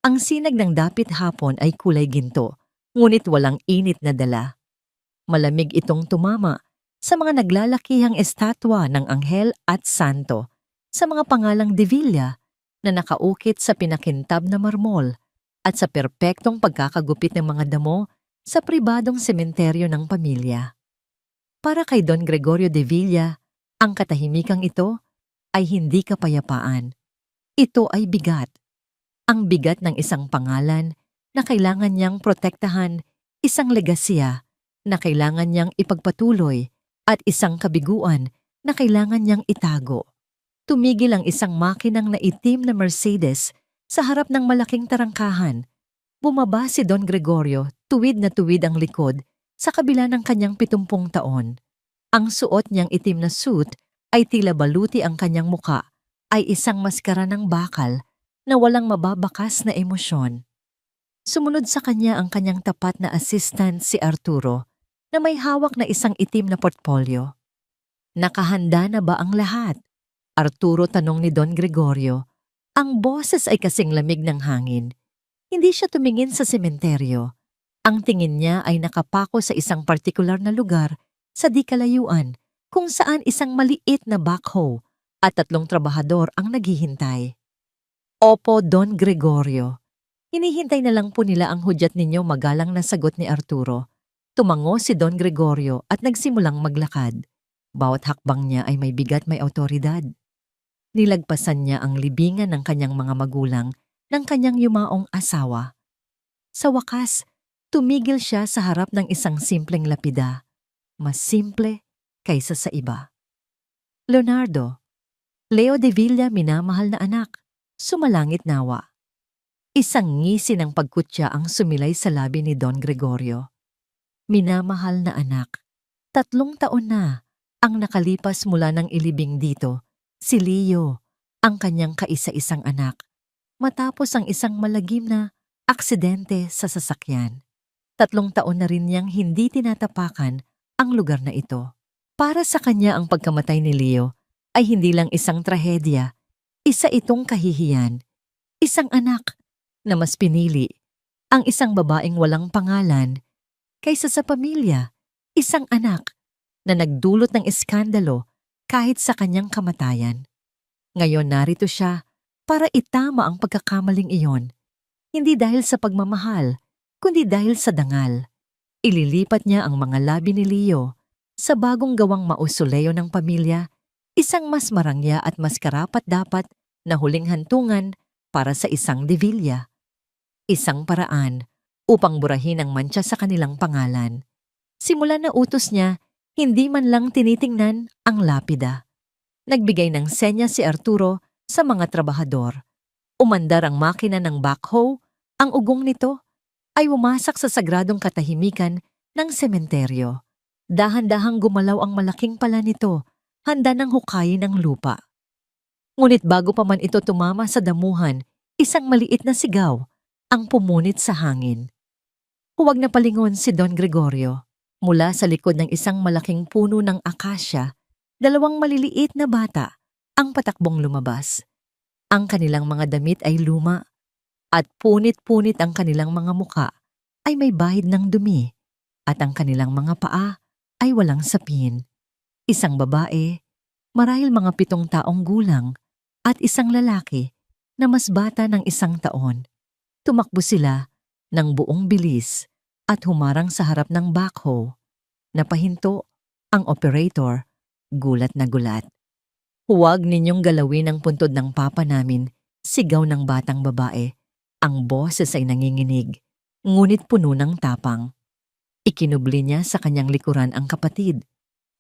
Ang sinag ng dapit hapon ay kulay ginto, ngunit walang init na dala. Malamig itong tumama sa mga naglalakihang estatwa ng anghel at santo, sa mga pangalang de Villa na nakaukit sa pinakintab na marmol at sa perpektong pagkakagupit ng mga damo sa pribadong sementeryo ng pamilya. Para kay Don Gregorio de Villa, ang katahimikang ito ay hindi kapayapaan. Ito ay bigat. Ang bigat ng isang pangalan na kailangan niyang protektahan, isang legasya na kailangan niyang ipagpatuloy, at isang kabiguan na kailangan niyang itago. Tumigil ang isang makinang na itim na Mercedes sa harap ng malaking tarangkahan. Bumaba si Don Gregorio, tuwid na tuwid ang likod sa kabila ng kanyang 70 taon. Ang suot niyang itim na suit ay tila baluti ang kanyang muka, ay isang maskara ng bakal na walang mababakas na emosyon. Sumunod sa kanya ang kanyang tapat na assistant si Arturo na may hawak na isang itim na portfolyo. Nakahanda na ba ang lahat? Arturo tanong ni Don Gregorio. Ang boses ay kasing lamig ng hangin. Hindi siya tumingin sa sementeryo. Ang tingin niya ay nakapako sa isang partikular na lugar sa di kalayuan kung saan isang maliit na backhoe at 3 trabahador ang naghihintay. Opo, Don Gregorio. Hinihintay na lang po nila ang hudyat ninyo, magalang na sagot ni Arturo. Tumango si Don Gregorio at nagsimulang maglakad. Bawat hakbang niya ay may bigat, may awtoridad. Nilagpasan niya ang libingan ng kanyang mga magulang ng kanyang yumaong asawa. Sa wakas, tumigil siya sa harap ng isang simpleng lapida. Mas simple kaysa sa iba. Leonardo, Leo de Villa, minamahal na anak, sumalangit nawa. Isang ngisi ng pagkutya ang sumilay sa labi ni Don Gregorio. Minamahal na anak, 3 taon na ang nakalipas mula ng ilibing dito, si Leo, ang kanyang kaisa-isang anak, matapos ang isang malagim na aksidente sa sasakyan. 3 taon na rin niyang hindi tinatapakan ang lugar na ito. Para sa kanya ang pagkamatay ni Leo ay hindi lang isang trahedya, isa itong kahihiyan. Isang anak na mas pinili, ang isang babaeng walang pangalan, kaysa sa pamilya, isang anak na nagdulot ng iskandalo kahit sa kanyang kamatayan. Ngayon narito siya para itama ang pagkakamaling iyon, hindi dahil sa pagmamahal, kundi dahil sa dangal. Ililipat niya ang mga labi ni Leo sa bagong gawang mausoleo ng pamilya, isang mas marangya at mas karapat-dapat na huling hantungan para sa isang de Villa. Isang paraan upang burahin ang mantsa sa kanilang pangalan. Simula na utos niya, hindi man lang tinitingnan ang lapida. Nagbigay ng senya si Arturo sa mga trabahador. Umandar ang makina ng backhoe, ang ugong nito ay umasak sa sagradong katahimikan ng sementeryo. Dahan-dahang gumalaw ang malaking pala nito, handa ng hukayin ang lupa. Ngunit bago pa man ito tumama sa damuhan, isang maliit na sigaw ang pumunit sa hangin. Huwag na palingon si Don Gregorio. Mula sa likod ng isang malaking puno ng akasya, 2 maliliit na bata ang patakbong lumabas. Ang kanilang mga damit ay luma at punit-punit ang kanilang mga muka ay may bahid ng dumi at ang kanilang mga paa ay walang sapin. Isang babae, marahil mga 7 taong gulang, at isang lalaki na mas bata ng 1 taon. Tumakbo sila ng buong bilis at humarang sa harap ng backhoe. Napahinto ang operator, gulat na gulat. Huwag ninyong galawin ang puntod ng papa namin, sigaw ng batang babae. Ang boses ay nanginginig, ngunit puno ng tapang. Ikinubli niya sa kanyang likuran ang kapatid.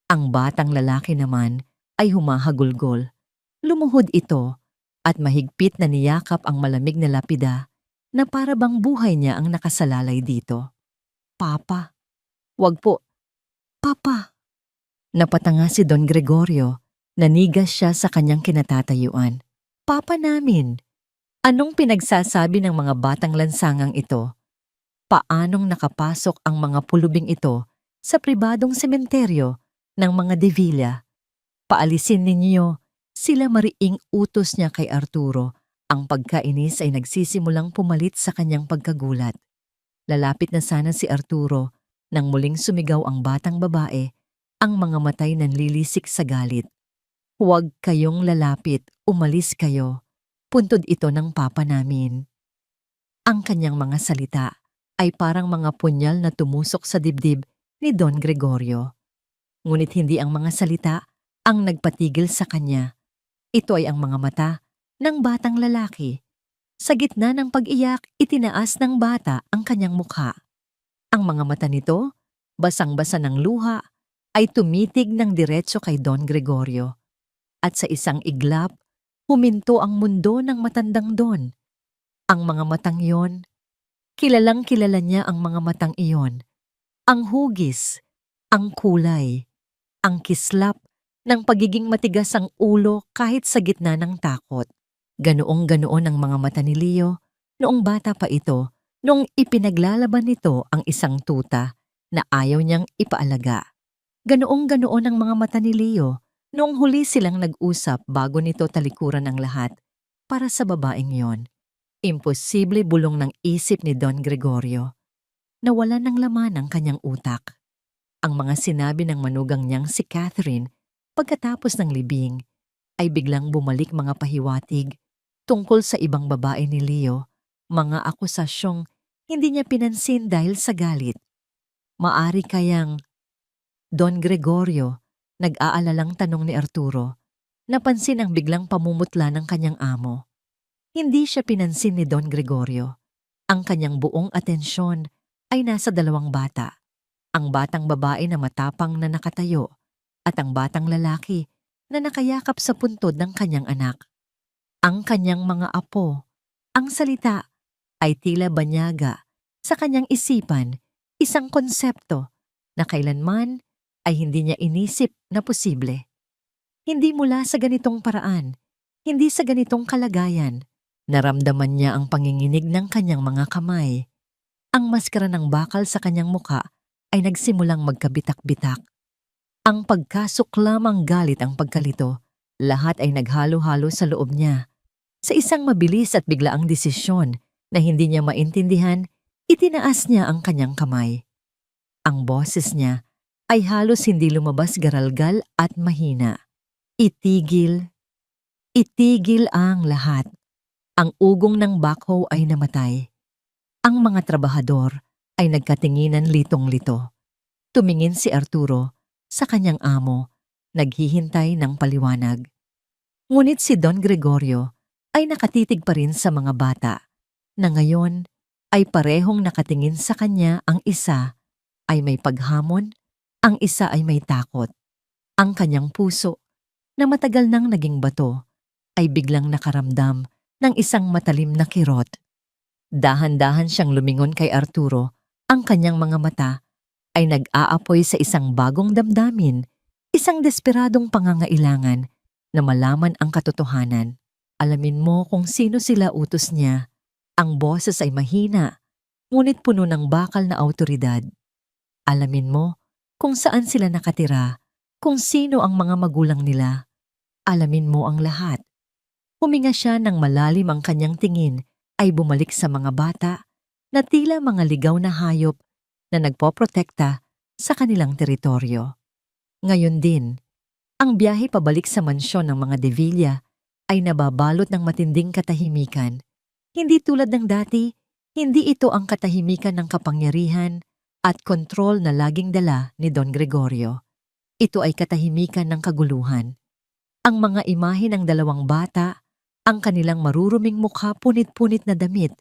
Ang batang lalaki naman ay humahagulgol. Lumuhod ito at mahigpit na niyakap ang malamig na lapida na para bang buhay niya ang nakasalalay dito. Papa. Wag po. Papa. Napatanga si Don Gregorio. Nanigas siya sa kanyang kinatatayuan. Papa namin. Anong pinagsasabi ng mga batang lansangang ito? Paanong nakapasok ang mga pulubing ito sa pribadong sementeryo ng mga de Villa? Paalisin ninyo, sila mariing utos niya kay Arturo Ang pagkainis ay nagsisimulang pumalit sa kanyang pagkagulat. Lalapit na sana si Arturo nang muling sumigaw ang batang babae, ang mga matay nanlilisik sa galit. Huwag kayong lalapit, umalis kayo. Puntod ito ng papa namin. Ang kanyang mga salita ay parang mga punyal na tumusok sa dibdib ni Don Gregorio. Ngunit hindi ang mga salita ang nagpatigil sa kanya. Ito ay ang mga mata ng batang lalaki. Sa gitna ng pag-iyak, itinaas ng bata ang kanyang mukha. Ang mga mata nito, basang-basa ng luha, ay tumitig ng diretso kay Don Gregorio. At sa isang iglap, huminto ang mundo ng matandang Don. Ang mga matang iyon, kilalang kilala niya ang mga matang iyon. Ang hugis, ang kulay, ang kislap ng pagiging matigas ang ulo kahit sa gitna ng takot. Ganoong-ganoon ang mga mata ni Leo noong bata pa ito, noong ipinaglalaban nito ang isang tuta na ayaw niyang ipaalaga. Ganoong-ganoon ang mga mata ni Leo noong huli silang nag-usap bago nito talikuran ang lahat para sa babaeng yon. Imposible bulong ng isip ni Don Gregorio. Nawala ng laman ang kanyang utak. Ang mga sinabi ng manugang niyang si Catherine pagkatapos ng libing ay biglang bumalik mga pahiwatig tungkol sa ibang babae ni Leo, mga akusasyong hindi niya pinansin dahil sa galit. Maari kayang, Don Gregorio, nag-aalalang tanong ni Arturo, napansin ang biglang pamumutla ng kanyang amo. Hindi siya pinansin ni Don Gregorio. Ang kanyang buong atensyon ay nasa dalawang bata. Ang batang babae na matapang na nakatayo at ang batang lalaki na nakayakap sa puntod ng kanyang anak. Ang kanyang mga apo, ang salita, ay tila banyaga sa kanyang isipan, isang konsepto na kailanman ay hindi niya inisip na posible. Hindi mula sa ganitong paraan, hindi sa ganitong kalagayan. Naramdaman niya ang panginginig ng kanyang mga kamay. Ang maskara ng bakal sa kanyang muka ay nagsimulang magkabitak-bitak. Ang pagkasuklam, ang galit, ang pagkalito, lahat ay naghalo-halo sa loob niya. Sa isang mabilis at biglaang desisyon na hindi niya maintindihan, itinaas niya ang kanyang kamay. Ang boses niya ay halos hindi lumabas, garalgal at mahina. Itigil, itigil ang lahat. Ang ugong ng backhoe ay namatay. Ang mga trabahador ay nagkatinginan litong-lito. Tumingin si Arturo sa kanyang amo, naghihintay ng paliwanag. Ngunit si Don Gregorio ay nakatitig pa rin sa mga bata, na ngayon ay parehong nakatingin sa kanya. Ang isa ay may paghamon, ang isa ay may takot. Ang kanyang puso, na matagal nang naging bato, ay biglang nakaramdam ng isang matalim na kirot. Dahan-dahan siyang lumingon kay Arturo, ang kanyang mga mata ay nag-aapoy sa isang bagong damdamin, isang desperadong pangangailangan na malaman ang katotohanan. Alamin mo kung sino sila, utos niya. Ang boses ay mahina, ngunit puno ng bakal na awtoridad. Alamin mo kung saan sila nakatira, kung sino ang mga magulang nila. Alamin mo ang lahat. Huminga siya ng malalim, ang kanyang tingin ay bumalik sa mga bata na tila mga ligaw na hayop na nagpoprotekta sa kanilang teritoryo. Ngayon din, ang biyahe pabalik sa mansyon ng mga De Villa ay nababalot ng matinding katahimikan. Hindi tulad ng dati, hindi ito ang katahimikan ng kapangyarihan at kontrol na laging dala ni Don Gregorio. Ito ay katahimikan ng kaguluhan. Ang mga imahe ng dalawang bata, ang kanilang maruruming mukha, punit-punit na damit,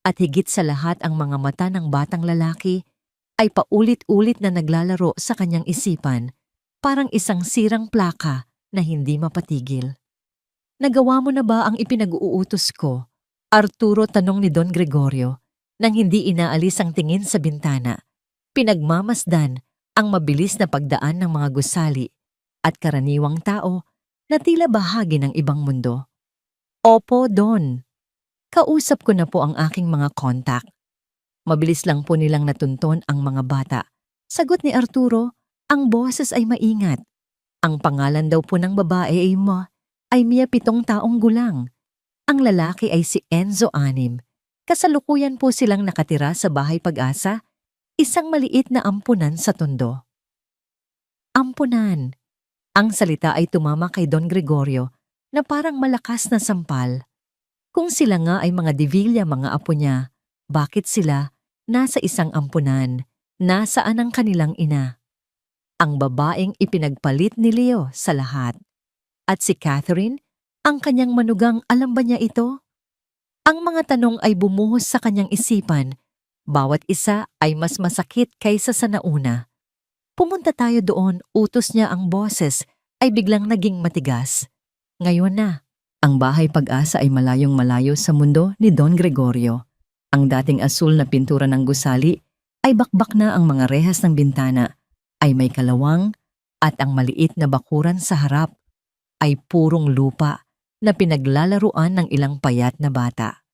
at higit sa lahat ang mga mata ng batang lalaki ay paulit-ulit na naglalaro sa kanyang isipan, parang isang sirang plaka na hindi mapatigil. Nagawa mo na ba ang ipinag-uutos ko? Arturo, tanong ni Don Gregorio, nang hindi inaalis ang tingin sa bintana. Pinagmamasdan ang mabilis na pagdaan ng mga gusali at karaniwang tao na tila bahagi ng ibang mundo. Opo, Don. Kausap ko na po ang aking mga kontak. Mabilis lang po nilang natunton ang mga bata. Sagot ni Arturo, ang boses ay maingat. Ang pangalan daw po ng babae ay Mia, 7 taong gulang. Ang lalaki ay si Enzo Anim. Kasalukuyan po silang nakatira sa Bahay Pag-asa, isang maliit na ampunan sa Tondo. Ampunan. Ang salita ay tumama kay Don Gregorio na parang malakas na sampal. Kung sila nga ay mga Divilla, mga apo niya, bakit sila nasa isang ampunan? Nasaan ang kanilang ina? Ang babaeng ipinagpalit ni Leo sa lahat. At si Catherine, ang kanyang manugang, alam ba niya ito? Ang mga tanong ay bumuhos sa kanyang isipan. Bawat isa ay mas masakit kaysa sa nauna. Pumunta tayo doon, utos niya. Ang boses ay biglang naging matigas. Ngayon na. Ang Bahay Pag-asa ay malayong malayo sa mundo ni Don Gregorio. Ang dating asul na pintura ng gusali ay bakbak na, ang mga rehas ng bintana ay may kalawang at ang maliit na bakuran sa harap ay purong lupa na pinaglalaruan ng ilang payat na bata.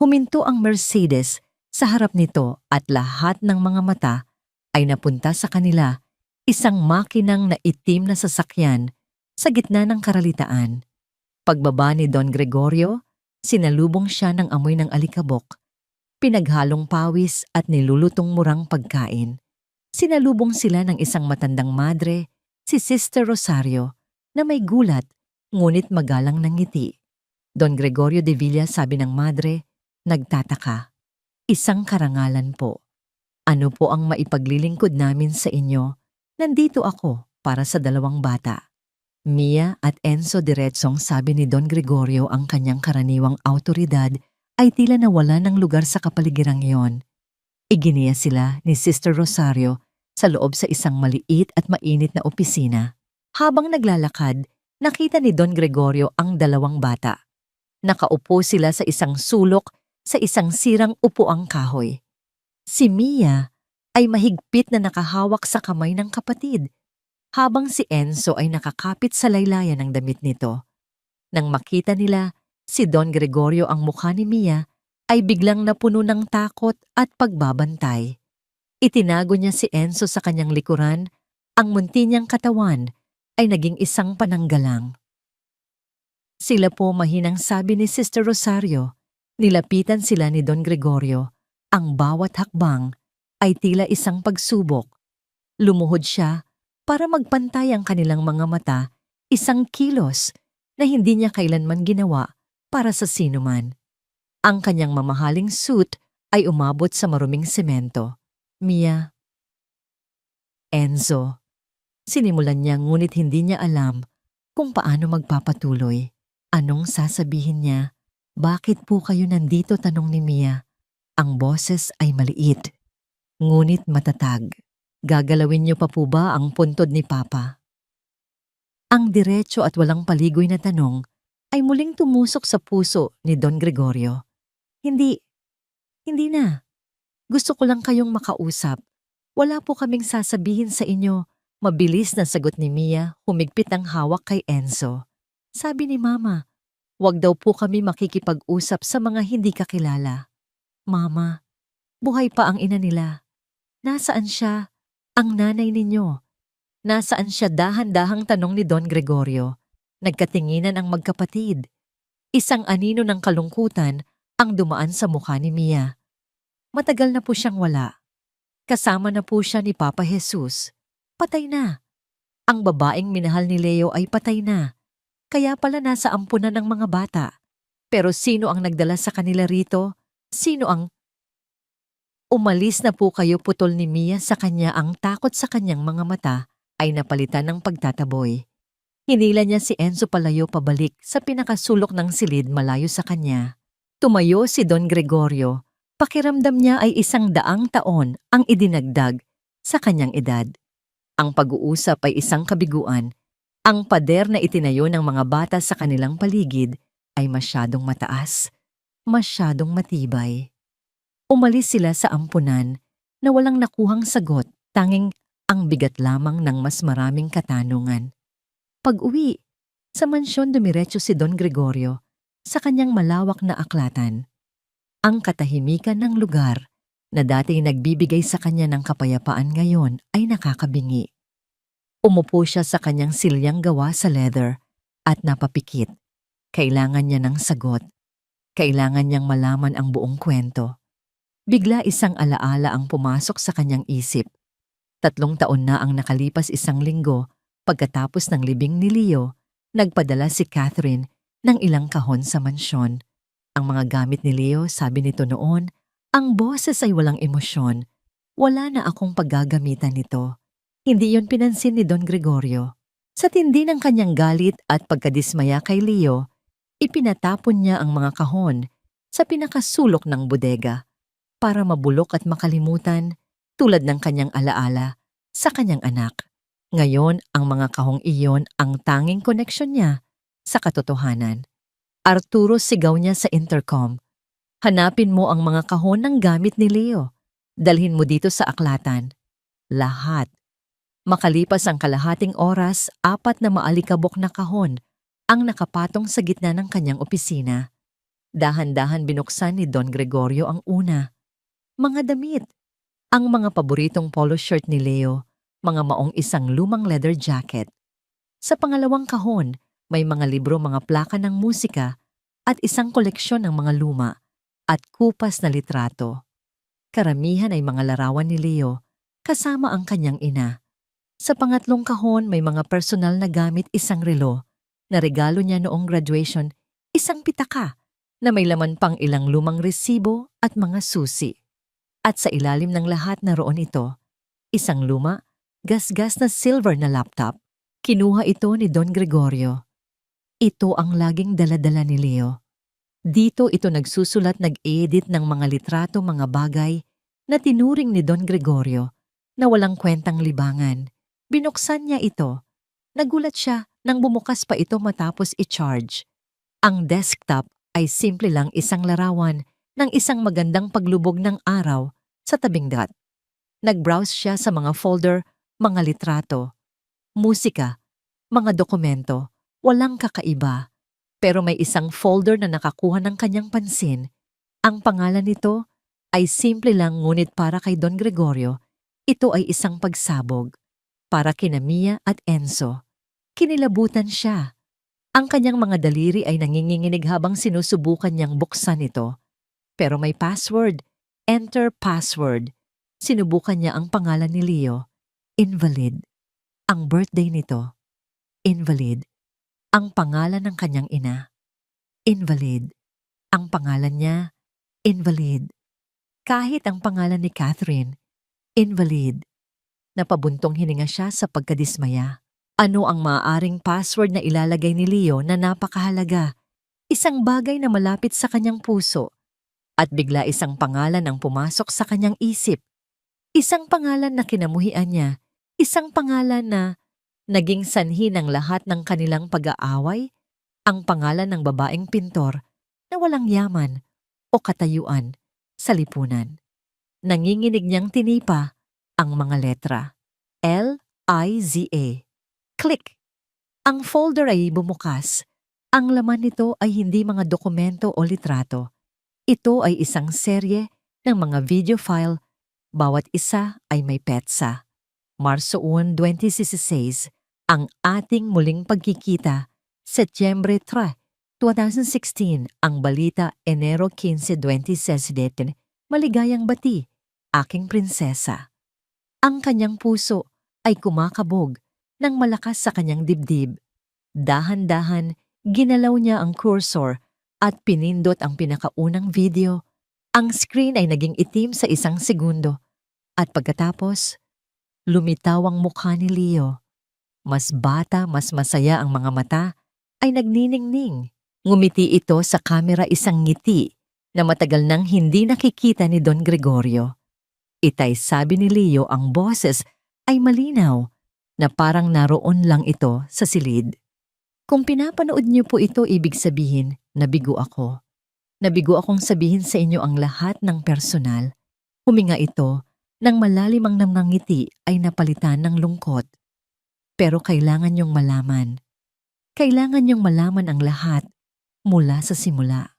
Huminto ang Mercedes sa harap nito at lahat ng mga mata ay napunta sa kanila, isang makinang na itim na sasakyan sa gitna ng karalitaan. Pagbaba ni Don Gregorio, sinalubong siya ng amoy ng alikabok, pinaghalong pawis at nilulutong murang pagkain. Sinalubong sila ng isang matandang madre, si Sister Rosario, na may gulat ngunit magalang ng ngiti. Don Gregorio de Villa, sabi ng madre, nagtataka. Isang karangalan po. Ano po ang maipaglilingkod namin sa inyo? Nandito ako para sa dalawang bata. Mia at Enzo, diretsong sabi ni Don Gregorio. Ang kanyang karaniwang autoridad ay tila nawala ng lugar sa kapaligirang iyon. Iginiya sila ni Sister Rosario sa loob sa isang maliit at mainit na opisina. Habang naglalakad, nakita ni Don Gregorio ang dalawang bata. Nakaupo sila sa isang sulok sa isang sirang upuang kahoy. Si Mia ay mahigpit na nakahawak sa kamay ng kapatid, habang si Enzo ay nakakapit sa laylayan ng damit nito. Nang makita nila si Don Gregorio, ang mukha ni Mia ay biglang napuno ng takot at pagbabantay. Itinago niya si Enzo sa kanyang likuran, ang munti niyang katawan ay naging isang pananggalang. Sila po, mahinang sabi ni Sister Rosario. Nilapitan sila ni Don Gregorio. Ang bawat hakbang ay tila isang pagsubok. Lumuhod siya para magpantay ang kanilang mga mata, isang kilos na hindi niya kailanman ginawa para sa sinuman. Ang kanyang mamahaling suit ay umabot sa maruming semento. Mia. Enzo. Sinimulan niya ngunit hindi niya alam kung paano magpapatuloy. Anong sasabihin niya? Bakit po kayo nandito? Tanong ni Mia. Ang boses ay maliit, ngunit matatag. Gagalawin niyo pa po ba ang puntod ni Papa? Ang diretso at walang paligoy na tanong ay muling tumusok sa puso ni Don Gregorio. Hindi na. Gusto ko lang kayong makausap. Wala po kaming sasabihin sa inyo. Mabilis na sagot ni Mia, humigpit ang hawak kay Enzo. Sabi ni Mama, wag daw po kami makikipag-usap sa mga hindi kakilala. Mama, buhay pa ang ina nila. Nasaan siya? Ang nanay ninyo. Nasaan siya? Dahan-dahang tanong ni Don Gregorio. Nagkatinginan ang magkapatid. Isang anino ng kalungkutan ang dumaan sa mukha ni Mia. Matagal na po siyang wala. Kasama na po siya ni Papa Jesus. Patay na. Ang babaeng minahal ni Leo ay patay na. Kaya pala nasa ampunan ng mga bata. Pero sino ang nagdala sa kanila rito? Sino ang... Umalis na po kayo, putol ni Mia sa kanya. Ang takot sa kanyang mga mata ay napalitan ng pagtataboy. Hinila niya si Enzo palayo pabalik sa pinakasulok ng silid malayo sa kanya. Tumayo si Don Gregorio. Pakiramdam niya ay 100 taon ang idinagdag sa kanyang edad. Ang pag-uusap ay isang kabiguan. Ang pader na itinayo ng mga bata sa kanilang paligid ay masyadong mataas, masyadong matibay. Umalis sila sa ampunan na walang nakuhang sagot, tanging ang bigat lamang ng mas maraming katanungan. Pag-uwi, sa mansyon dumiretso si Don Gregorio sa kanyang malawak na aklatan. Ang katahimikan ng lugar na dati nagbibigay sa kanya ng kapayapaan ngayon ay nakakabingi. Umupo siya sa kanyang silyang gawa sa leather at napapikit. Kailangan niya ng sagot. Kailangan niyang malaman ang buong kwento. Bigla isang alaala ang pumasok sa kanyang isip. 3 taon na ang nakalipas 1 linggo pagkatapos ng libing ni Leo, nagpadala si Catherine ng ilang kahon sa mansyon. Ang mga gamit ni Leo, sabi nito noon, ang boses ay walang emosyon. Wala na akong paggagamitan nito. Hindi yon pinansin ni Don Gregorio. Sa tindi ng kanyang galit at pagkadismaya kay Leo, ipinatapon niya ang mga kahon sa pinakasulok ng bodega para mabulok at makalimutan tulad ng kanyang alaala sa kanyang anak. Ngayon, ang mga kahong iyon ang tanging koneksyon niya sa katotohanan. Arturo, sigaw niya sa intercom. Hanapin mo ang mga kahon ng gamit ni Leo. Dalhin mo dito sa aklatan. Lahat. Makalipas ang kalahating oras, 4 na maalikabok na kahon ang nakapatong sa gitna ng kanyang opisina. Dahan-dahan binuksan ni Don Gregorio ang una. Mga damit. Ang mga paboritong polo shirt ni Leo, mga maong isang lumang leather jacket. Sa pangalawang kahon, may mga libro, mga plaka ng musika at isang koleksyon ng mga luma at kupas na litrato. Karamihan ay mga larawan ni Leo kasama ang kanyang ina. Sa pangatlong kahon, may mga personal na gamit, isang relo na regalo niya noong graduation, isang pitaka na may laman pang ilang lumang resibo at mga susi. At sa ilalim ng lahat naroon ito, isang luma, gasgas na silver na laptop. Kinuha ito ni Don Gregorio. Ito ang laging daladala ni Leo. Dito ito nagsusulat, nag-edit ng mga litrato, mga bagay na tinuring ni Don Gregorio na walang kwentang libangan. Binuksan niya ito. Nagulat siya nang bumukas pa ito matapos i-charge. Ang desktop ay simple lang, isang larawan ng isang magandang paglubog ng araw sa tabing dagat. Nag-browse siya sa mga folder, mga litrato, musika, mga dokumento, walang kakaiba. Pero may isang folder na nakakuha ng kanyang pansin. Ang pangalan nito ay simple lang, ngunit para kay Don Gregorio, ito ay isang pagsabog. Para kina Mia at Enzo. Kinilabutan siya. Ang kanyang mga daliri ay nanginginig habang sinusubukan niyang buksan ito. Pero may password. Enter password. Sinubukan niya ang pangalan ni Leo. Invalid. Ang birthday nito. Invalid. Ang pangalan ng kanyang ina. Invalid. Ang pangalan niya. Invalid. Kahit ang pangalan ni Catherine. Invalid. Napabuntong hininga siya sa pagkadismaya. Ano ang maaaring password na ilalagay ni Leo na napakahalaga? Isang bagay na malapit sa kanyang puso. At bigla isang pangalan ang pumasok sa kanyang isip. Isang pangalan na kinamuhian niya. Isang pangalan na naging sanhi ng lahat ng kanilang pag-aaway. Ang pangalan ng babaeng pintor na walang yaman o katayuan sa lipunan. Nanginginig niyang tinipa ang mga letra. L-I-Z-A. Click! Ang folder ay bumukas. Ang laman nito ay hindi mga dokumento o litrato. Ito ay isang serye ng mga video file. Bawat isa ay may petsa. Marso 1, 2016, ang ating muling pagkikita. Setyembre 3, 2016, ang balita. Enero 15, 2017, maligayang bati, aking prinsesa. Ang kanyang puso ay kumakabog ng malakas sa kanyang dibdib. Dahan-dahan, ginalaw niya ang cursor at pinindot ang pinakaunang video. Ang screen ay naging itim sa 1 segundo. At pagkatapos, lumitaw ang mukha ni Leo. Mas bata, mas masaya ang mga mata, ay nagniningning. Ngumiti ito sa kamera, isang ngiti na matagal nang hindi nakikita ni Don Gregorio. Itay sabi ni Leo, ang boses ay malinaw na parang naroon lang ito sa silid. Kung pinapanood niyo po ito, ibig sabihin, nabigo ako. Nabigo akong sabihin sa inyo ang lahat ng personal. Huminga ito nang malalim ang namangiti ay napalitan ng lungkot. Pero kailangan niyong malaman. Kailangan niyong malaman ang lahat mula sa simula.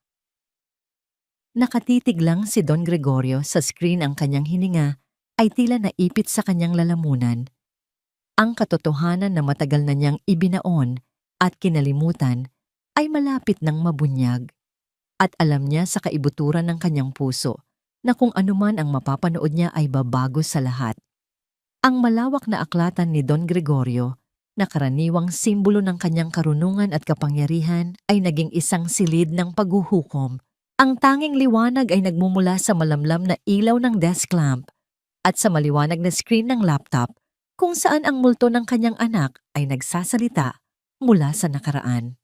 Nakatitig lang si Don Gregorio sa screen, ang kanyang hininga ay tila naipit sa kanyang lalamunan. Ang katotohanan na matagal na niyang ibinaon at kinalimutan ay malapit ng mabunyag. At alam niya sa kaibuturan ng kanyang puso na kung anuman ang mapapanood niya ay babago sa lahat. Ang malawak na aklatan ni Don Gregorio na karaniwang simbolo ng kanyang karunungan at kapangyarihan ay naging isang silid ng paghuhukom. Ang tanging liwanag ay nagmumula sa malamlam na ilaw ng desk lamp at sa maliwanag na screen ng laptop kung saan ang multo ng kanyang anak ay nagsasalita mula sa nakaraan.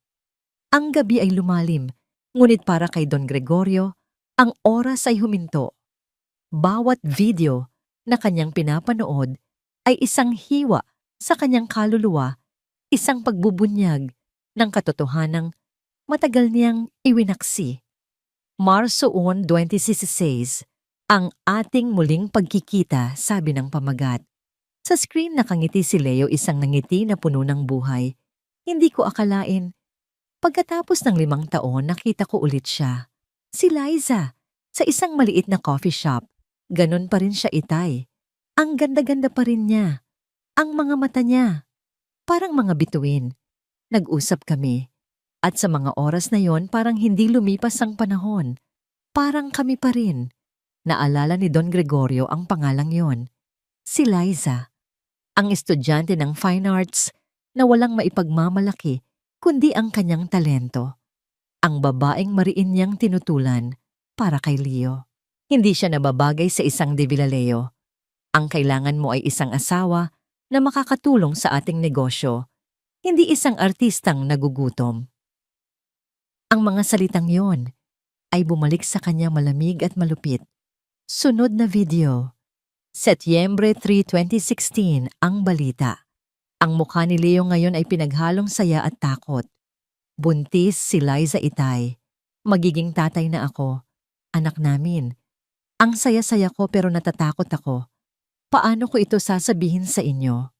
Ang gabi ay lumalim, ngunit para kay Don Gregorio, ang oras ay huminto. Bawat video na kanyang pinapanood ay isang hiwa sa kanyang kaluluwa, isang pagbubunyag ng katotohanang matagal niyang iwinaksi. Marso 1, 2016, ang ating muling pagkikita, sabi ng pamagat. Sa screen nakangiti si Leo, isang nangiti na puno ng buhay. Hindi ko akalain. Pagkatapos ng 5 taon, nakita ko ulit siya. Si Liza, sa isang maliit na coffee shop. Ganon pa rin siya, Itay. Ang ganda-ganda pa rin niya. Ang mga mata niya. Parang mga bituin. Nag-usap kami. At sa mga oras na yon, parang hindi lumipas ang panahon. Parang kami pa rin. Naalala ni Don Gregorio ang pangalang yon. Si Liza. Ang estudyante ng fine arts na walang maipagmamalaki kundi ang kanyang talento. Ang babaeng mariin niyang tinutulan para kay Leo. Hindi siya nababagay sa isang De Villaleo. Ang kailangan mo ay isang asawa na makakatulong sa ating negosyo, hindi isang artistang nagugutom. Ang mga salitang yon ay bumalik sa kanya malamig at malupit. Sunod na video. Setyembre 3, 2016, ang balita. Ang mukha ni Leo ngayon ay pinaghalong saya at takot. Buntis si Liza, Itay. Magiging tatay na ako. Anak namin. Ang saya-saya ko pero natatakot ako. Paano ko ito sasabihin sa inyo?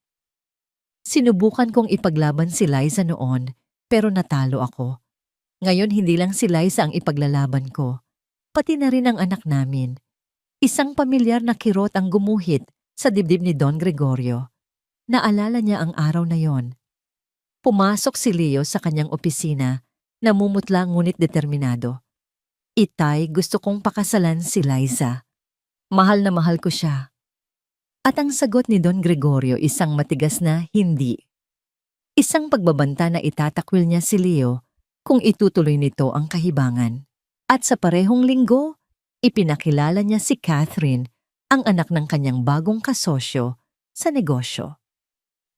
Sinubukan kong ipaglaban si Liza noon pero natalo ako. Ngayon hindi lang si Liza ang ipaglalaban ko. Pati na rin ang anak namin. Isang pamilyar na kirot ang gumuhit sa dibdib ni Don Gregorio. Naalala niya ang araw na yon. Pumasok si Leo sa kanyang opisina, namumutla ngunit determinado. Itay, gusto kong pakasalan si Liza. Mahal na mahal ko siya. At ang sagot ni Don Gregorio isang matigas na hindi. Isang pagbabanta na itatakwil niya si Leo kung itutuloy nito ang kahibangan. At sa parehong linggo, ipinakilala niya si Catherine, ang anak ng kanyang bagong kasosyo sa negosyo.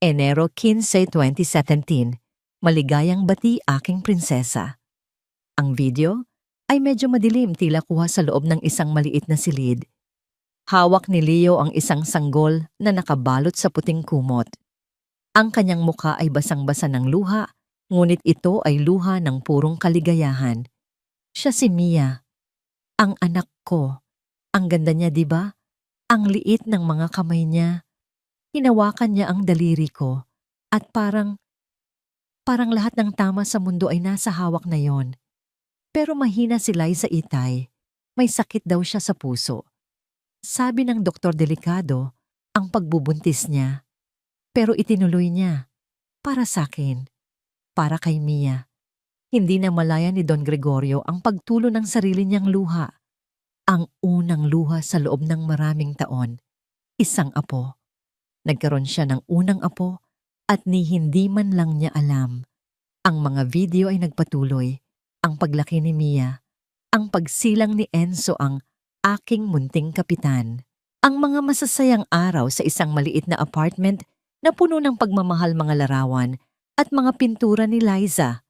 Enero 15, 2017, maligayang bati aking prinsesa. Ang video ay medyo madilim, tila kuha sa loob ng isang maliit na silid. Hawak ni Leo ang isang sanggol na nakabalot sa puting kumot. Ang kanyang mukha ay basang-basa ng luha, ngunit ito ay luha ng purong kaligayahan. Siya si Mia, ang anak ko. Ang ganda niya, di ba? Ang liit ng mga kamay niya. Hinawakan niya ang daliri ko at parang lahat ng tama sa mundo ay nasa hawak na yon. Pero mahina si Liza, Itay. May sakit daw siya sa puso. Sabi ng doktor, delikado ang pagbubuntis niya. Pero itinuloy niya. Para sa akin. Para kay Mia. Hindi na malaya ni Don Gregorio ang pagtulo ng sarili niyang luha. Ang unang luha sa loob ng maraming taon. Isang apo. Nagkaroon siya ng unang apo at ni hindi man lang niya alam. Ang mga video ay nagpatuloy. Ang paglaki ni Mia. Ang pagsilang ni Enzo, ang aking munting kapitan. Ang mga masasayang araw sa isang maliit na apartment na puno ng pagmamahal, mga larawan at mga pintura ni Liza.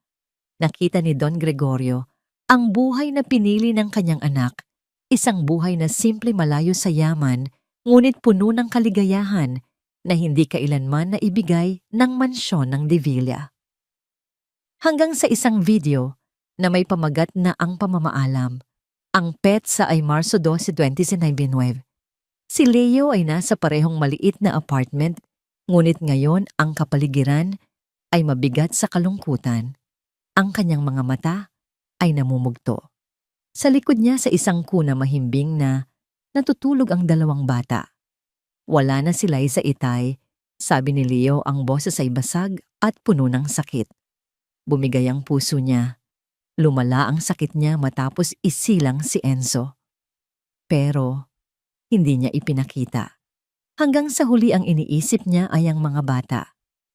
Nakita ni Don Gregorio ang buhay na pinili ng kanyang anak. Isang buhay na simple, malayo sa yaman, ngunit puno ng kaligayahan na hindi kailanman na ibigay ng mansyon ng De Villa. Hanggang sa isang video na may pamagat na ang pamamaalam. Ang petsa ay Marso 12, 2019. Si Leo ay nasa parehong maliit na apartment, ngunit ngayon ang kapaligiran ay mabigat sa kalungkutan. Ang kanyang mga mata ay namumugto. Sa likod niya sa isang kuna mahimbing na natutulog ang 2 bata. Wala na si Liza, Itay, sabi ni Leo, ang boses ay basag at puno ng sakit. Bumigay ang puso niya. Lumala ang sakit niya matapos isilang si Enzo. Pero hindi niya ipinakita. Hanggang sa huli ang iniisip niya ay ang mga bata.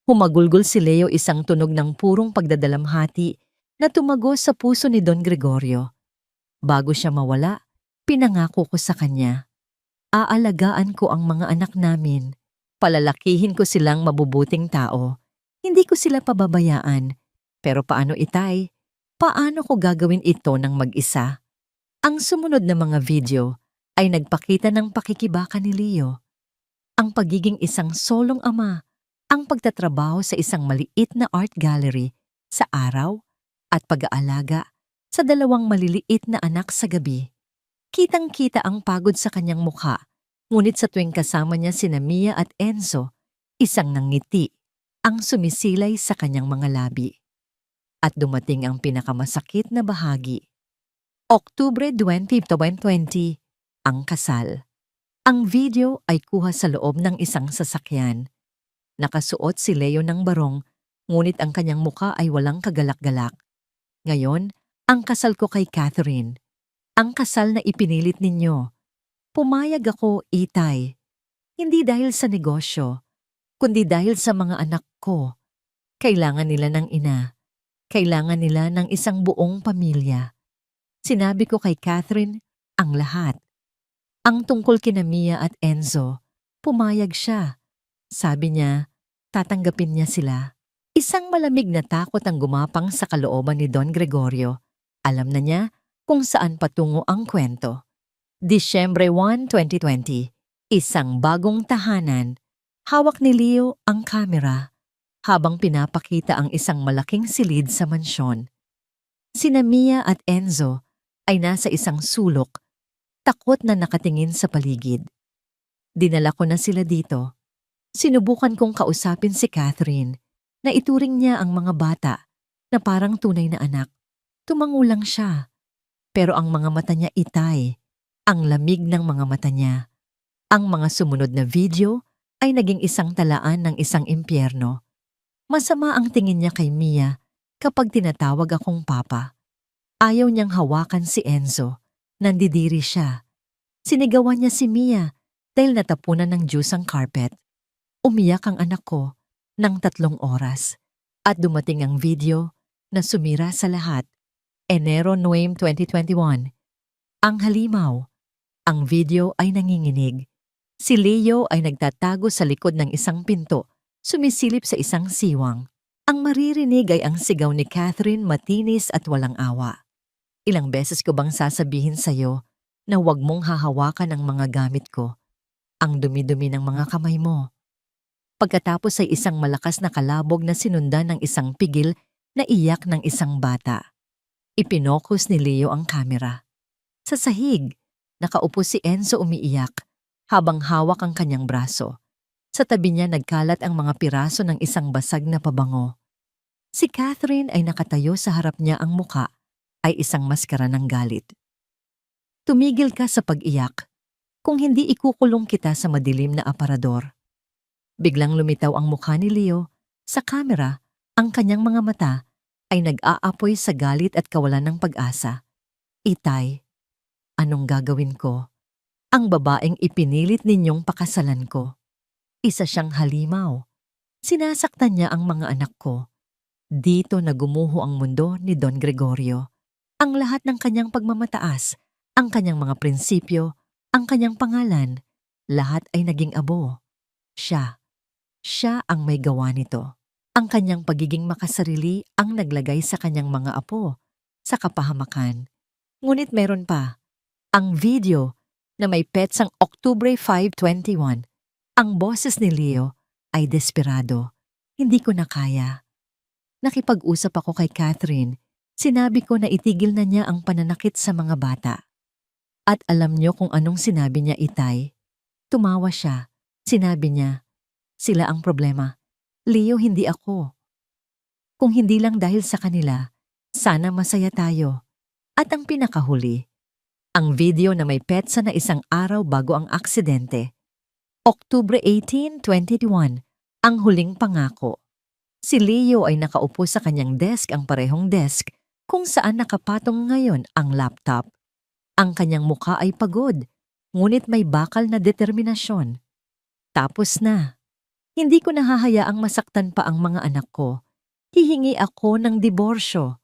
Humagulgol si Leo, isang tunog ng purong pagdadalamhati na tumagos sa puso ni Don Gregorio. Bago siya mawala, pinangako ko sa kanya. Aalagaan ko ang mga anak namin. Palalakihin ko silang mabubuting tao. Hindi ko sila pababayaan. Pero paano, Itay? Paano ko gagawin ito ng mag-isa? Ang sumunod na mga video ay nagpakita ng pakikibaka ni Leo. Ang pagiging isang solong ama, ang pagtatrabaho sa isang maliit na art gallery sa araw at pag-aalaga sa dalawang maliliit na anak sa gabi. Kitang-kita ang pagod sa kanyang mukha, ngunit sa tuwing kasama niya sina Mia at Enzo, isang nangiti ang sumisilay sa kanyang mga labi. At dumating ang pinakamasakit na bahagi. Oktubre 20, 2020, ang kasal. Ang video ay kuha sa loob ng isang sasakyan. Nakasuot si Leo ng barong, ngunit ang kanyang muka ay walang kagalak-galak. Ngayon, ang kasal ko kay Catherine. Ang kasal na ipinilit ninyo. Pumayag ako, Itay. Hindi dahil sa negosyo, kundi dahil sa mga anak ko. Kailangan nila ng ina. Kailangan nila ng isang buong pamilya. Sinabi ko kay Catherine ang lahat. Ang tungkol kina Mia at Enzo, pumayag siya. Sabi niya, tatanggapin niya sila. Isang malamig na takot ang gumapang sa kalooban ni Don Gregorio. Alam na niya kung saan patungo ang kwento. Disyembre 1, 2020, isang bagong tahanan. Hawak ni Leo ang kamera habang pinapakita ang isang malaking silid sa mansyon. Sina Mia at Enzo ay nasa isang sulok, takot na nakatingin sa paligid. Dinala ko na sila dito. Sinubukan kong kausapin si Catherine na ituring niya ang mga bata na parang tunay na anak. Tumangulang siya. Pero ang mga mata niya, Itay, ang lamig ng mga mata niya. Ang mga sumunod na video ay naging isang talaan ng isang impyerno. Masama ang tingin niya kay Mia kapag tinatawag akong papa. Ayaw niyang hawakan si Enzo. Nandidiri siya. Sinigawan niya si Mia dahil natapunan ng juice ang carpet. Umiyak ang anak ko ng 3 oras at dumating ang video na sumira sa lahat. Enero 9, 2021. Ang halimaw. Ang video ay nanginginig. Si Leo ay nagtatago sa likod ng isang pinto, sumisilip sa isang siwang. Ang maririnig ay ang sigaw ni Catherine, matinis at walang awa. Ilang beses ko bang sasabihin sa'yo na huwag mong hahawakan ang mga gamit ko? Ang dumi-dumi ng mga kamay mo. Pagkatapos ay isang malakas na kalabog na sinundan ng isang pigil na iyak ng isang bata. Ipinokus ni Leo ang kamera. Sa sahig, nakaupo si Enzo umiiyak habang hawak ang kanyang braso. Sa tabi niya nagkalat ang mga piraso ng isang basag na pabango. Si Catherine ay nakatayo sa harap niya, ang muka ay isang maskara ng galit. Tumigil ka sa pag-iyak. Kung hindi, ikukulong kita sa madilim na aparador. Biglang lumitaw ang mukha ni Leo. Sa kamera, ang kanyang mga mata ay nag-aapoy sa galit at kawalan ng pag-asa. Itay, anong gagawin ko? Ang babaeng ipinilit ninyong pakasalan ko. Isa siyang halimaw. Sinasaktan niya ang mga anak ko. Dito nagumuho ang mundo ni Don Gregorio. Ang lahat ng kanyang pagmamataas, ang kanyang mga prinsipyo, ang kanyang pangalan, lahat ay naging abo. Siya ang may gawa nito. Ang kanyang pagiging makasarili ang naglagay sa kanyang mga apo sa kapahamakan. Ngunit meron pa, ang video na may petsang Oktubre 5, 2021. Ang boses ni Leo ay desperado. Hindi ko na kaya. Nakipag-usap ako kay Catherine. Sinabi ko na itigil na niya ang pananakit sa mga bata. At alam niyo kung anong sinabi niya, Itay? Tumawa siya. Sinabi niya, sila ang problema. Leo, hindi ako. Kung hindi lang dahil sa kanila, sana masaya tayo. At ang pinakahuli, ang video na may petsa na isang araw bago ang aksidente. Oktubre 18, 2021, ang huling pangako. Si Leo ay nakaupo sa kanyang desk, ang parehong desk kung saan nakapatong ngayon ang laptop. Ang kanyang mukha ay pagod, ngunit may bakal na determinasyon. Tapos na. Hindi ko nahahayaang masaktan pa ang mga anak ko. Hihingi ako ng diborsyo.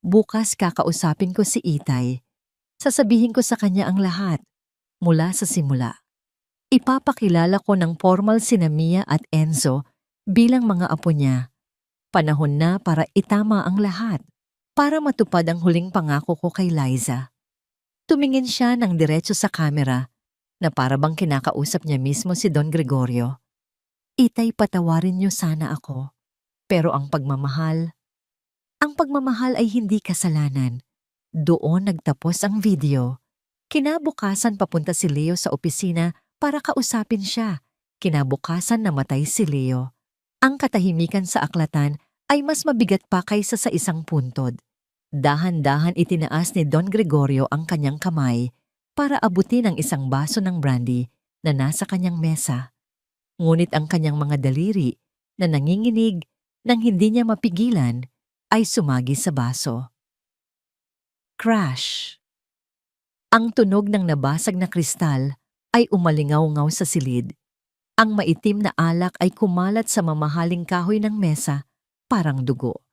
Bukas kakausapin ko si Itay. Sasabihin ko sa kanya ang lahat, mula sa simula. Ipapakilala ko ng formal sina Mia at Enzo bilang mga apo niya. Panahon na para itama ang lahat, para matupad ang huling pangako ko kay Liza. Tumingin siya ng diretso sa kamera na para bang kinakausap niya mismo si Don Gregorio. Itay, patawarin niyo sana ako. Pero ang pagmamahal ay hindi kasalanan. Doon nagtapos ang video. Kinabukasan papunta si Leo sa opisina para kausapin siya. Kinabukasan namatay si Leo. Ang katahimikan sa aklatan ay mas mabigat pa kaysa sa isang puntod. Dahan-dahan itinaas ni Don Gregorio ang kanyang kamay para abutin ang isang baso ng brandy na nasa kanyang mesa. Ngunit ang kanyang mga daliri na nanginginig nang hindi niya mapigilan ay sumagi sa baso. Crash! Ang tunog ng nabasag na kristal ay umalingaw-ngaw sa silid. Ang maitim na alak ay kumalat sa mamahaling kahoy ng mesa, parang dugo.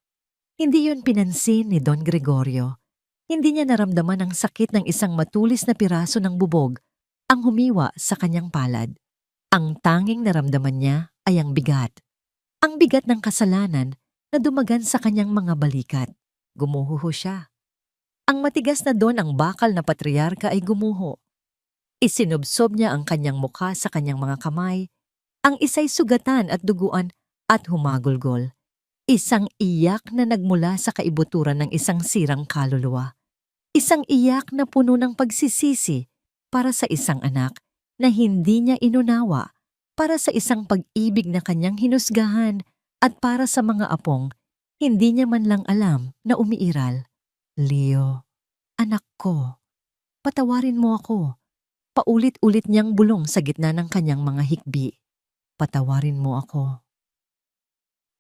Hindi yun pinansin ni Don Gregorio. Hindi niya naramdaman ang sakit ng isang matulis na piraso ng bubog ang humiwa sa kanyang palad. Ang tanging naramdaman niya ay ang bigat. Ang bigat ng kasalanan na dumagan sa kanyang mga balikat. Gumuho siya. Ang matigas na Don ang bakal na patriarka ay gumuho. Isinubsob niya ang kanyang mukha sa kanyang mga kamay. Ang isa'y sugatan at duguan at humagulgol. Isang iyak na nagmula sa kaibuturan ng isang sirang kaluluwa. Isang iyak na puno ng pagsisisi para sa isang anak na hindi niya inunawa, para sa isang pag-ibig na kanyang hinusgahan at para sa mga apong hindi niya man lang alam na umiiral. Leo, anak ko, patawarin mo ako. Paulit-ulit niyang bulong sa gitna ng kanyang mga hikbi. Patawarin mo ako.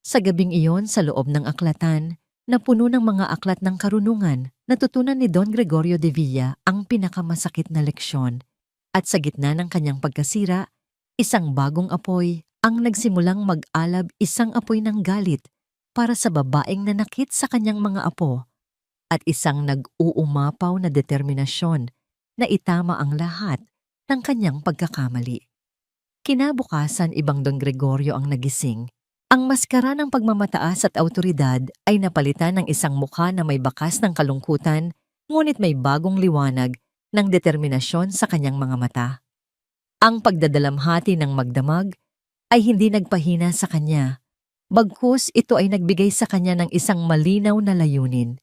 Sa gabing iyon sa loob ng aklatan, na puno ng mga aklat ng karunungan, natutunan ni Don Gregorio de Villa ang pinakamasakit na leksyon. At sa gitna ng kanyang pagkasira, isang bagong apoy ang nagsimulang mag-alab, isang apoy ng galit para sa babaeng nanakit sa kanyang mga apo at isang nag-uumapaw na determinasyon na itama ang lahat ng kanyang pagkakamali. Kinabukasan, ibang Don Gregorio ang nagising. Ang maskara ng pagmamataas at autoridad ay napalitan ng isang mukha na may bakas ng kalungkutan, ngunit may bagong liwanag ng determinasyon sa kanyang mga mata. Ang pagdadalamhati ng magdamag ay hindi nagpahina sa kanya. Bagkus ito ay nagbigay sa kanya ng isang malinaw na layunin.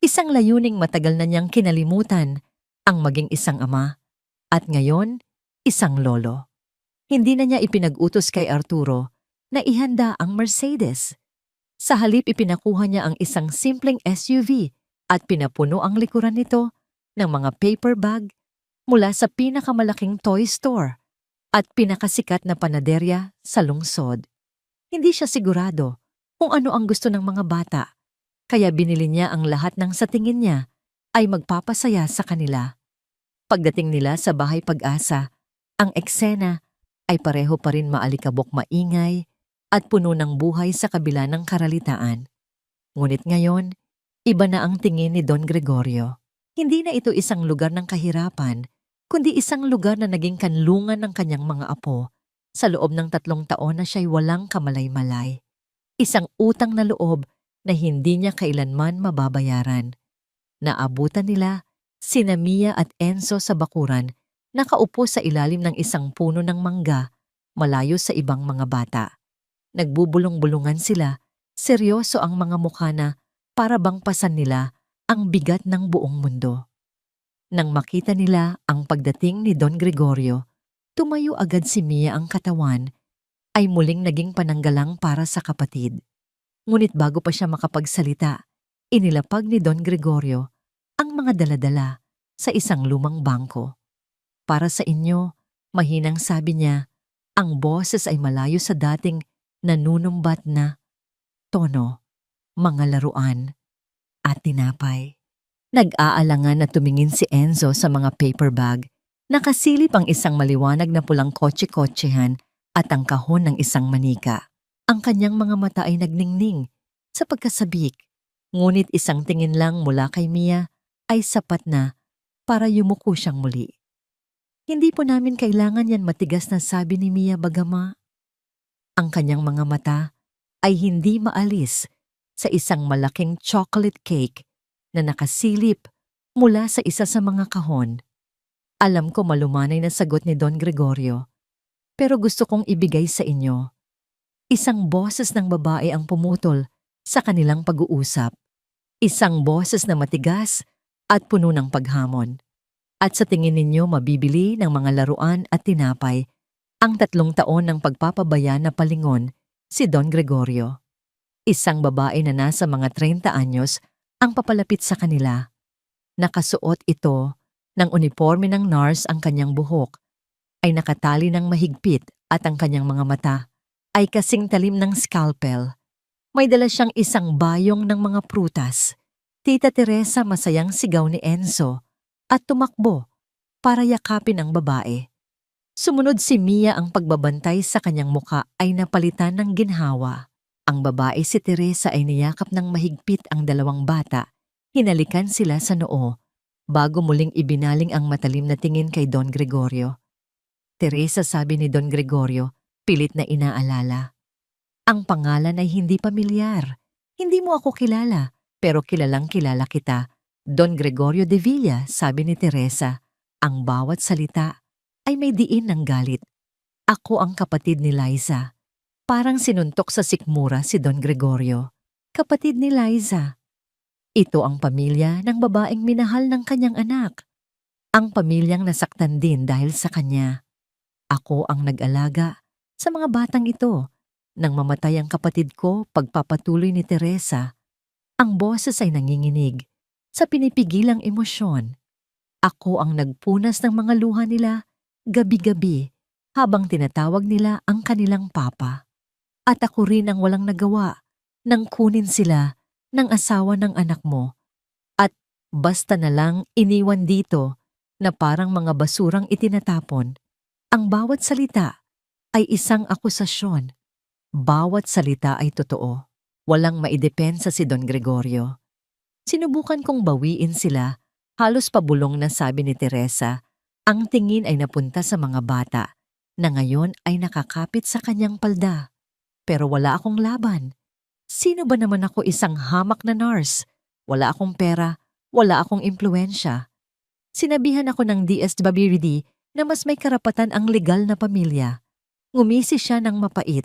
Isang layuning matagal na niyang kinalimutan, ang maging isang ama. At ngayon, isang lolo. Hindi na niya ipinag-utos kay Arturo na ihanda ang Mercedes. Sa halip ipinakuha niya ang isang simpleng SUV at pinapuno ang likuran nito ng mga paper bag mula sa pinakamalaking toy store at pinakasikat na panaderya sa lungsod. Hindi siya sigurado kung ano ang gusto ng mga bata, kaya binili niya ang lahat ng sa tingin niya ay magpapasaya sa kanila. Pagdating nila sa bahay Pag-asa, ang eksena ay pareho pa rin maalikabok, maingay at puno ng buhay sa kabila ng karalitaan. Ngunit ngayon, iba na ang tingin ni Don Gregorio. Hindi na ito isang lugar ng kahirapan, kundi isang lugar na naging kanlungan ng kanyang mga apo sa loob ng 3 taon na siya'y walang kamalay-malay. Isang utang na loob na hindi niya kailanman mababayaran. Naabutan nila sina Mia at Enzo sa bakuran, nakaupo sa ilalim ng isang puno ng mangga, malayo sa ibang mga bata. Nagbubulong-bulungan sila, seryoso ang mga mukha na para bang pasan nila ang bigat ng buong mundo. Nang makita nila ang pagdating ni Don Gregorio, tumayo agad si Mia, ang katawan ay muling naging pananggalang para sa kapatid. Ngunit bago pa siya makapagsalita, inilapag ni Don Gregorio ang mga daladala sa isang lumang bangko. Para sa inyo, mahinang sabi niya, ang boses ay malayo sa dating nanunumbat na tono, mga laruan. at tinapay. Nag-aalangan na tumingin si Enzo sa mga paper bag. Nakasilip ang isang maliwanag na pulang kotse-kotsehan at ang kahon ng isang manika. Ang kanyang mga mata ay nagningning sa pagkasabik, ngunit isang tingin lang mula kay Mia ay sapat na para yumuko siyang muli. Hindi po namin kailangan yan, matigas na sabi ni Mia bagama. Ang kanyang mga mata ay hindi maalis sa isang malaking chocolate cake na nakasilip mula sa isa sa mga kahon. Alam ko malumanay na sagot ni Don Gregorio, pero gusto kong ibigay sa inyo. Isang boses ng babae ang pumutol sa kanilang pag-uusap. Isang boses na matigas at puno ng paghamon. At sa tingin ninyo mabibili ng mga laruan at tinapay ang 3 taon ng pagpapabaya na palingon si Don Gregorio. Isang babae na nasa mga 30 anyos ang papalapit sa kanila. Nakasuot ito ng uniforme ng nurse, ang kanyang buhok ay nakatali ng mahigpit at ang kanyang mga mata ay kasing talim ng scalpel. May dala siyang isang bayong ng mga prutas. Tita Teresa, masayang sigaw ni Enzo at tumakbo para yakapin ang babae. Sumunod si Mia, ang pagbabantay sa kanyang muka ay napalitan ng ginhawa. Ang babae si Teresa ay niyakap ng mahigpit ang 2 bata. Hinalikan sila sa noo bago muling ibinaling ang matalim na tingin kay Don Gregorio. Teresa, sabi ni Don Gregorio, pilit na inaalala. Ang pangalan ay hindi pamilyar. Hindi mo ako kilala, pero kilalang kilala kita. Don Gregorio de Villa, sabi ni Teresa. Ang bawat salita ay may diin ng galit. Ako ang kapatid ni Liza. Parang sinuntok sa sikmura si Don Gregorio. Kapatid ni Liza. Ito ang pamilya ng babaeng minahal ng kanyang anak. Ang pamilyang nasaktan din dahil sa kanya. Ako ang nag-alaga sa mga batang ito. Nang mamatay ang kapatid ko, pagpapatuloy ni Teresa, ang boses ay nanginginig sa pinipigilang emosyon. Ako ang nagpunas ng mga luha nila gabi-gabi habang tinatawag nila ang kanilang papa. At ako rin ang walang nagawa nang kunin sila ng asawa ng anak mo. At basta na lang iniwan dito na parang mga basurang itinatapon. Ang bawat salita ay isang akusasyon. Bawat salita ay totoo. Walang maidepensa si Don Gregorio. Sinubukan kong bawiin sila, halos pabulong na, sabi ni Teresa. Ang tingin ay napunta sa mga bata na ngayon ay nakakapit sa kanyang palda. Pero wala akong laban. Sino ba naman ako, isang hamak na nurse? Wala akong pera, wala akong impluensya. Sinabihan ako ng DS Babiridi na mas may karapatan ang legal na pamilya. Ngumisi siya ng mapait.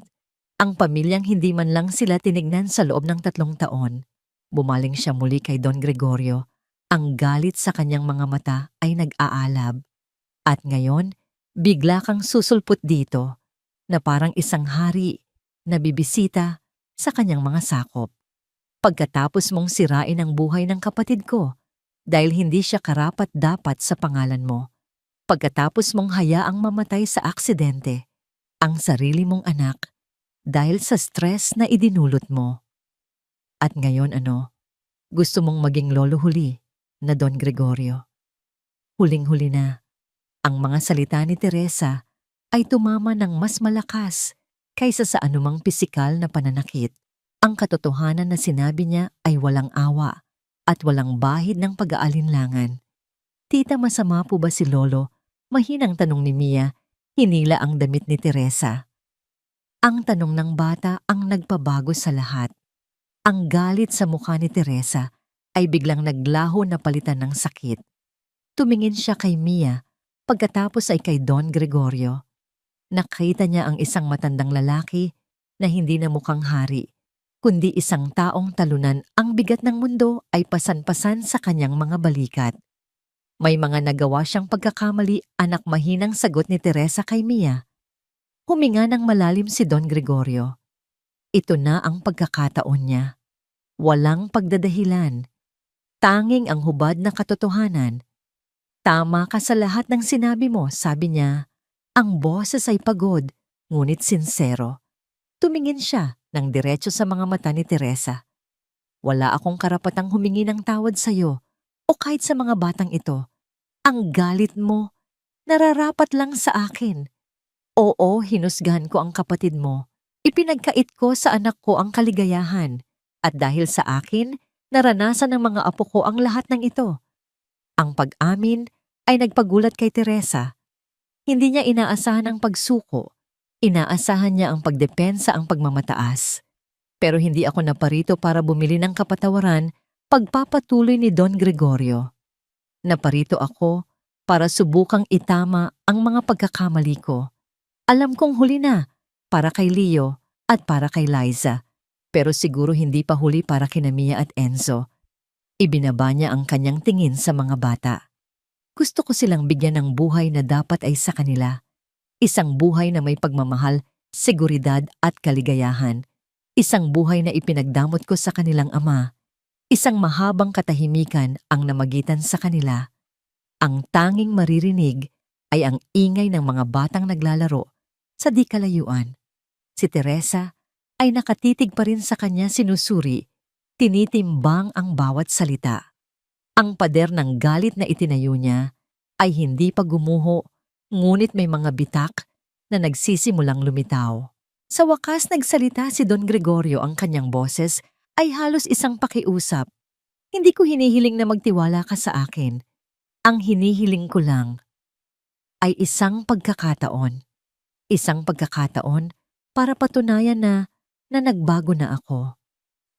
Ang pamilyang hindi man lang sila tinignan sa loob ng 3 taon. Bumaling siya muli kay Don Gregorio. Ang galit sa kanyang mga mata ay nag-aalab. At ngayon, bigla kang susulpot dito na parang isang hari na bibisita sa kanyang mga sakop. Pagkatapos mong sirain ang buhay ng kapatid ko dahil hindi siya karapat-dapat sa pangalan mo. Pagkatapos mong hayaang mamatay sa aksidente ang sarili mong anak dahil sa stress na idinulot mo. At ngayon ano? Gusto mong maging lolo huli na Don Gregorio. Huling-huli na. Ang mga salita ni Teresa ay tumama ng mas malakas kaysa sa anumang pisikal na pananakit. Ang katotohanan na sinabi niya ay walang awa at walang bahid ng pag-aalinlangan. Tita, masama po ba si Lolo? Mahinang tanong ni Mia, hinila ang damit ni Teresa. Ang tanong ng bata ang nagpabago sa lahat. Ang galit sa mukha ni Teresa ay biglang naglaho na palitan ng sakit. Tumingin siya kay Mia, pagkatapos ay kay Don Gregorio. Nakita niya ang isang matandang lalaki na hindi na mukhang hari, kundi isang taong talunan. Ang bigat ng mundo ay pasan-pasan sa kanyang mga balikat. May mga nagawa siyang pagkakamali, anak, mahinang sagot ni Teresa kay Mia. Huminga ng malalim si Don Gregorio. Ito na ang pagkakataon niya. Walang pagdadahilan. Tanging ang hubad na katotohanan. Tama ka sa lahat ng sinabi mo, sabi niya. Ang boses ay pagod, ngunit sinsero. Tumingin siya ng diretso sa mga mata ni Teresa. Wala akong karapatang humingi ng tawad sa'yo o kahit sa mga batang ito. Ang galit mo, nararapat lang sa akin. Oo, hinusgahan ko ang kapatid mo. Ipinagkait ko sa anak ko ang kaligayahan. At dahil sa akin, naranasan ng mga apo ko ang lahat ng ito. Ang pag-amin ay nagpagulat kay Teresa. Hindi niya inaasahan ang pagsuko. Inaasahan niya ang pagdepensa ang pagmamataas. Pero hindi ako naparito para bumili ng kapatawaran pagpapatuloy ni Don Gregorio. Naparito ako para subukang itama ang mga pagkakamali ko. Alam kong huli na para kay Leo at para kay Liza. Pero siguro hindi pa huli para kina Mia at Enzo. Ibinaba niya ang kanyang tingin sa mga bata. Gusto ko silang bigyan ng buhay na dapat ay sa kanila. Isang buhay na may pagmamahal, seguridad at kaligayahan. Isang buhay na ipinagdamot ko sa kanilang ama. Isang mahabang katahimikan ang namagitan sa kanila. Ang tanging maririnig ay ang ingay ng mga batang naglalaro sa di kalayuan. Si Teresa ay nakatitig pa rin sa kanya sinusuri, tinitimbang ang bawat salita. Ang pader ng galit na itinayo niya ay hindi pa gumuho, ngunit may mga bitak na nagsisimulang lumitaw. Sa wakas nagsalita si Don Gregorio, ang kanyang boses ay halos isang pakiusap. Hindi ko hinihiling na magtiwala ka sa akin. Ang hinihiling ko lang ay isang pagkakataon. Isang pagkakataon para patunayan na nagbago na ako.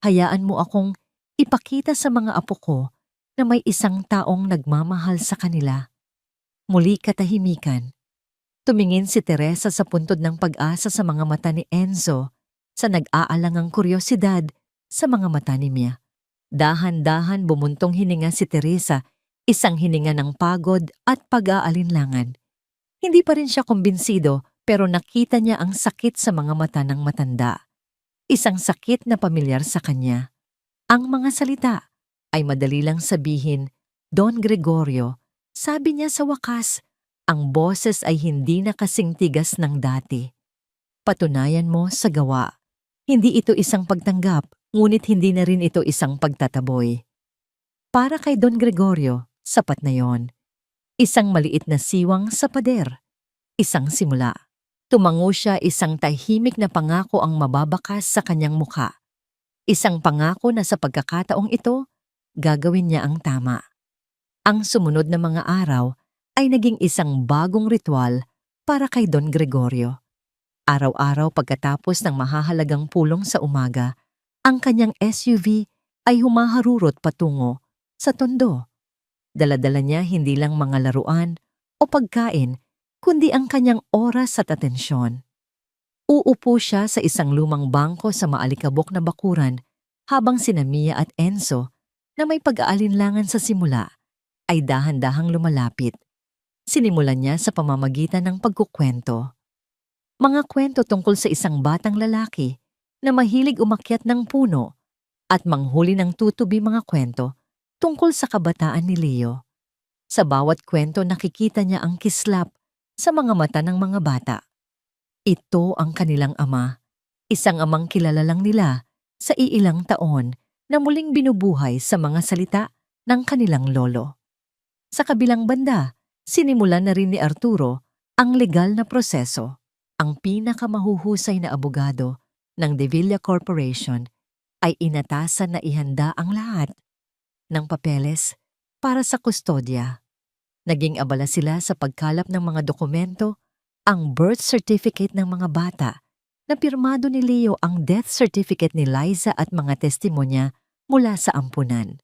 Hayaan mo akong ipakita sa mga apo ko na may isang taong nagmamahal sa kanila. Muli katahimikan. Tumingin si Teresa sa puntod ng pag-asa sa mga mata ni Enzo, sa nag-aalangang kuryosidad sa mga mata ni Mia. Dahan-dahan bumuntong hininga si Teresa, isang hininga ng pagod at pag-aalinlangan. Hindi pa rin siya kumbinsido pero nakita niya ang sakit sa mga mata ng matanda. Isang sakit na pamilyar sa kanya. Ang mga salita ay madali lang sabihin, Don Gregorio, sabi niya sa wakas, ang boses ay hindi na kasing tigas ng dati. Patunayan mo sa gawa. Hindi ito isang pagtanggap, ngunit hindi na rin ito isang pagtataboy. Para kay Don Gregorio, sapat na yon. Isang maliit na siwang sa pader. Isang simula. Tumango siya, isang tahimik na pangako ang mababakas sa kanyang mukha. Isang pangako na sa pagkakataong ito, gagawin niya ang tama. Ang sumunod na mga araw ay naging isang bagong ritual para kay Don Gregorio. Araw-araw pagkatapos ng mahahalagang pulong sa umaga, ang kanyang SUV ay humaharurot patungo sa tondo. Dala-dala niya hindi lang mga laruan o pagkain, kundi ang kanyang oras at atensyon. Uupo siya sa isang lumang bangko sa maalikabok na bakuran habang sina Mia at Enzo, na may pag-aalinlangan sa simula, ay dahan-dahang lumalapit. Sinimulan niya sa pamamagitan ng pagkukwento. Mga kwento tungkol sa isang batang lalaki na mahilig umakyat ng puno at manghuli ng tutubi, mga kwento tungkol sa kabataan ni Leo. Sa bawat kwento nakikita niya ang kislap sa mga mata ng mga bata. Ito ang kanilang ama, isang amang kilala lang nila sa iilang taon na muling binubuhay sa mga salita ng kanilang lolo. Sa kabilang banda, sinimulan na rin ni Arturo ang legal na proseso. Ang pinakamahuhusay na abogado ng De Villa Corporation ay inatasan na ihanda ang lahat ng papeles para sa kustodya. Naging abala sila sa pagkalap ng mga dokumento, ang birth certificate ng mga bata, na pirmado ni Leo, ang death certificate ni Liza at mga testimonya mula sa ampunan.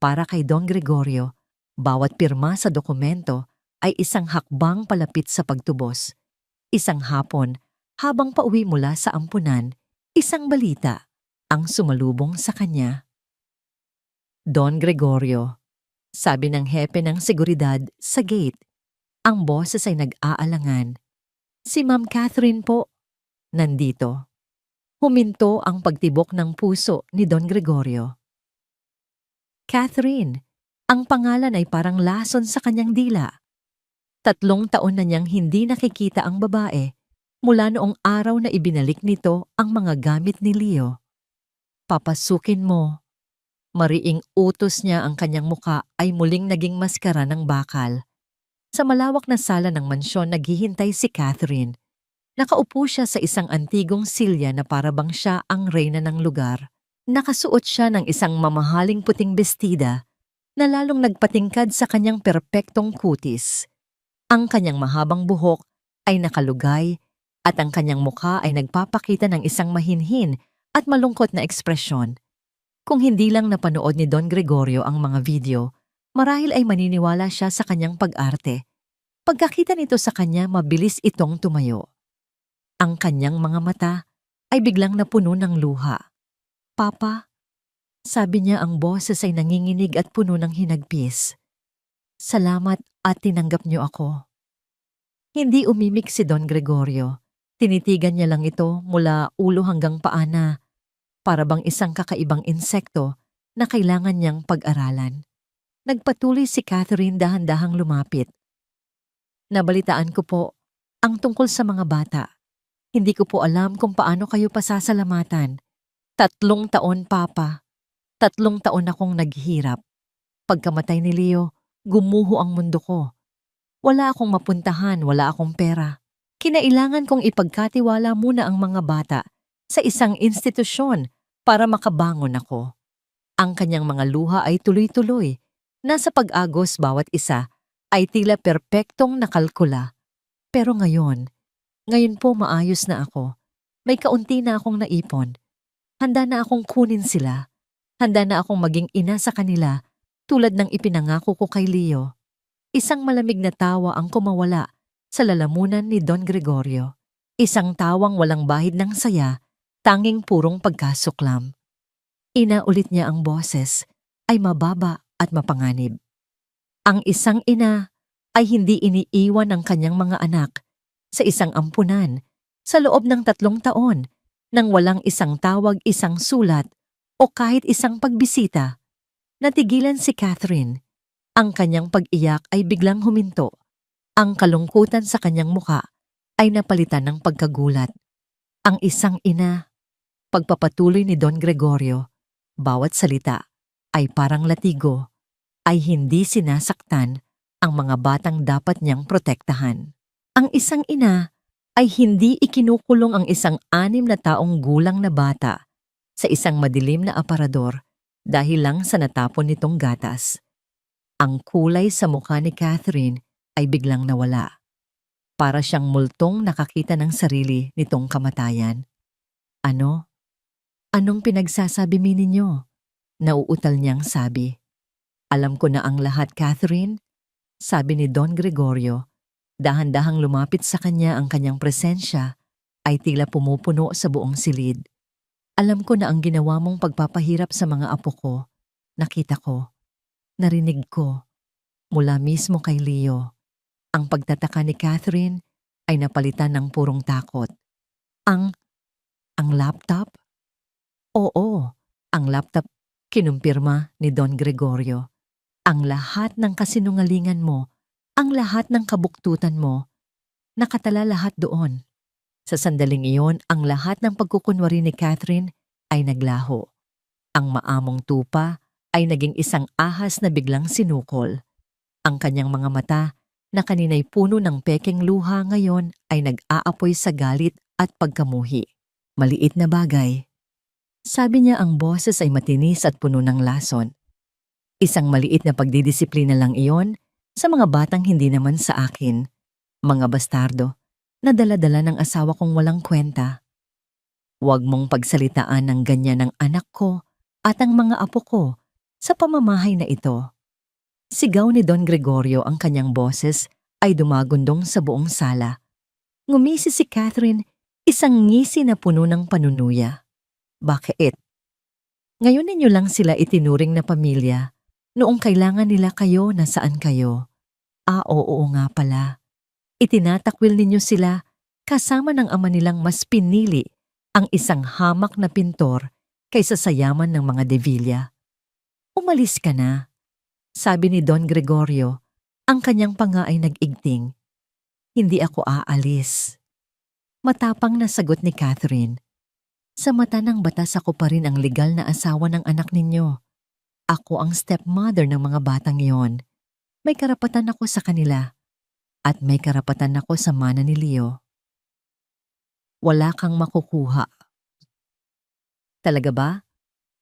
Para kay Don Gregorio, bawat pirma sa dokumento ay isang hakbang palapit sa pagtubos. Isang hapon, habang pauwi mula sa ampunan, isang balita ang sumalubong sa kanya. Don Gregorio, sabi ng hepe ng seguridad sa gate. Ang boses ay nag-aalangan. Si Ma'am Catherine po, nandito. Huminto ang pagtibok ng puso ni Don Gregorio. Catherine, ang pangalan ay parang lason sa kanyang dila. 3 taon na niyang hindi nakikita ang babae mula noong araw na ibinalik nito ang mga gamit ni Leo. Papasukin mo, Mariing utos niya ang kanyang muka ay muling naging maskara ng bakal. Sa malawak na sala ng mansyon naghihintay si Catherine. Nakaupo siya sa isang antigong silya na parabang siya ang reyna ng lugar. Nakasuot siya ng isang mamahaling puting bestida na lalong nagpatingkad sa kanyang perpektong kutis. Ang kanyang mahabang buhok ay nakalugay at ang kanyang mukha ay nagpapakita ng isang mahinhin at malungkot na ekspresyon. Kung hindi lang napanood ni Don Gregorio ang mga video, marahil ay maniniwala siya sa kanyang pag-arte. Pagkakita nito sa kanya, mabilis itong tumayo. Ang kanyang mga mata ay biglang napuno ng luha. "Papa," sabi niya, ang boses ay nanginginig at puno ng hinagpis. "Salamat at tinanggap niyo ako." Hindi umimik si Don Gregorio. Tinitigan niya lang ito mula ulo hanggang paa na para bang isang kakaibang insekto na kailangan niyang pag-aralan. Nagpatuloy si Catherine, dahan-dahang lumapit. "Nabalitaan ko po ang tungkol sa mga bata. Hindi ko po alam kung paano kayo pasasalamatan. 3 taon, Papa. 3 taon akong naghihirap. Pagkamatay ni Leo, gumuho ang mundo ko. Wala akong mapuntahan, wala akong pera. Kinailangan kong ipagkatiwala muna ang mga bata sa isang institusyon para makabangon ako." Ang kanyang mga luha ay tuloy-tuloy. Nasa pag-agos bawat isa ay tila perpektong nakalkula. Pero ngayon po maayos na ako. May kaunti na akong naipon. Handa na akong kunin sila. Handa na akong maging ina sa kanila tulad ng ipinangako ko kay Leo. Isang malamig na tawa ang kumawala sa lalamunan ni Don Gregorio. Isang tawang walang bahid ng saya, tanging purong pagkasuklam. Inaulit niya ang boses, ay mababa at mapanganib. Ang isang ina ay hindi iniiwan ng kanyang mga anak sa isang ampunan sa loob ng 3 taon nang walang isang tawag, isang sulat o kahit isang pagbisita. Natigilan si Catherine. Ang kanyang pag-iyak ay biglang huminto. Ang kalungkutan sa kanyang muka ay napalitan ng pagkagulat. Ang isang ina, pagpapatuloy ni Don Gregorio, bawat salita ay parang latigo, ay hindi sinasaktan ang mga batang dapat niyang protektahan. Ang isang ina ay hindi ikinukulong ang isang 6 na taong gulang na bata sa isang madilim na aparador dahil lang sa natapon nitong gatas. Ang kulay sa mukha ni Catherine ay biglang nawala. Para siyang multong nakakita ng sarili nitong kamatayan. "Ano? Anong pinagsasabi ninyo?" Nauutal niyang sabi. "Alam ko na ang lahat, Catherine," sabi ni Don Gregorio. Dahan-dahang lumapit sa kanya, ang kanyang presensya ay tila pumupuno sa buong silid. "Alam ko na ang ginawa mong pagpapahirap sa mga apo ko. Nakita ko, narinig ko, mula mismo kay Leo." Ang pagtataka ni Catherine ay napalitan ng purong takot. Ang laptop? "Oo, ang laptop," kinumpirma ni Don Gregorio. "Ang lahat ng kasinungalingan mo, ang lahat ng kabuktutan mo, nakatala lahat doon." Sa sandaling iyon, ang lahat ng pagkukunwari ni Catherine ay naglaho. Ang maamong tupa ay naging isang ahas na biglang sinukol. Ang kanyang mga mata, na kanina'y puno ng pekeng luha, ngayon ay nag-aapoy sa galit at pagkamuhi. "Maliit na bagay," sabi niya, ang boses ay matinis at puno ng lason. "Isang maliit na pagdidisiplina lang iyon sa mga batang hindi naman sa akin. Mga bastardo na dala-dala ng asawa kong walang kwenta. Huwag mong pagsalitaan ng ganyan ng anak ko at ang mga apo ko sa pamamahay na ito." Sigaw ni Don Gregorio, ang kanyang boses ay dumagundong sa buong sala. Ngumisi si Catherine, isang ngisi na puno ng panunuya. "Bakit? Ngayon ninyo lang sila itinuring na pamilya. Noong kailangan nila kayo, nasaan kayo?" Oo nga pala. Itinatakwil ninyo sila kasama ng ama nilang mas pinili ang isang hamak na pintor kaysa sa yaman ng mga Devilla. "Umalis ka na," sabi ni Don Gregorio. Ang kanyang panga ay nag-igting. "Hindi ako aalis." Matapang na sagot ni Catherine. "Sa mata ng batas ako pa rin ang legal na asawa ng anak ninyo. Ako ang stepmother ng mga batang iyon. May karapatan ako sa kanila at may karapatan ako sa mana ni Leo. Wala kang makukuha. Talaga ba?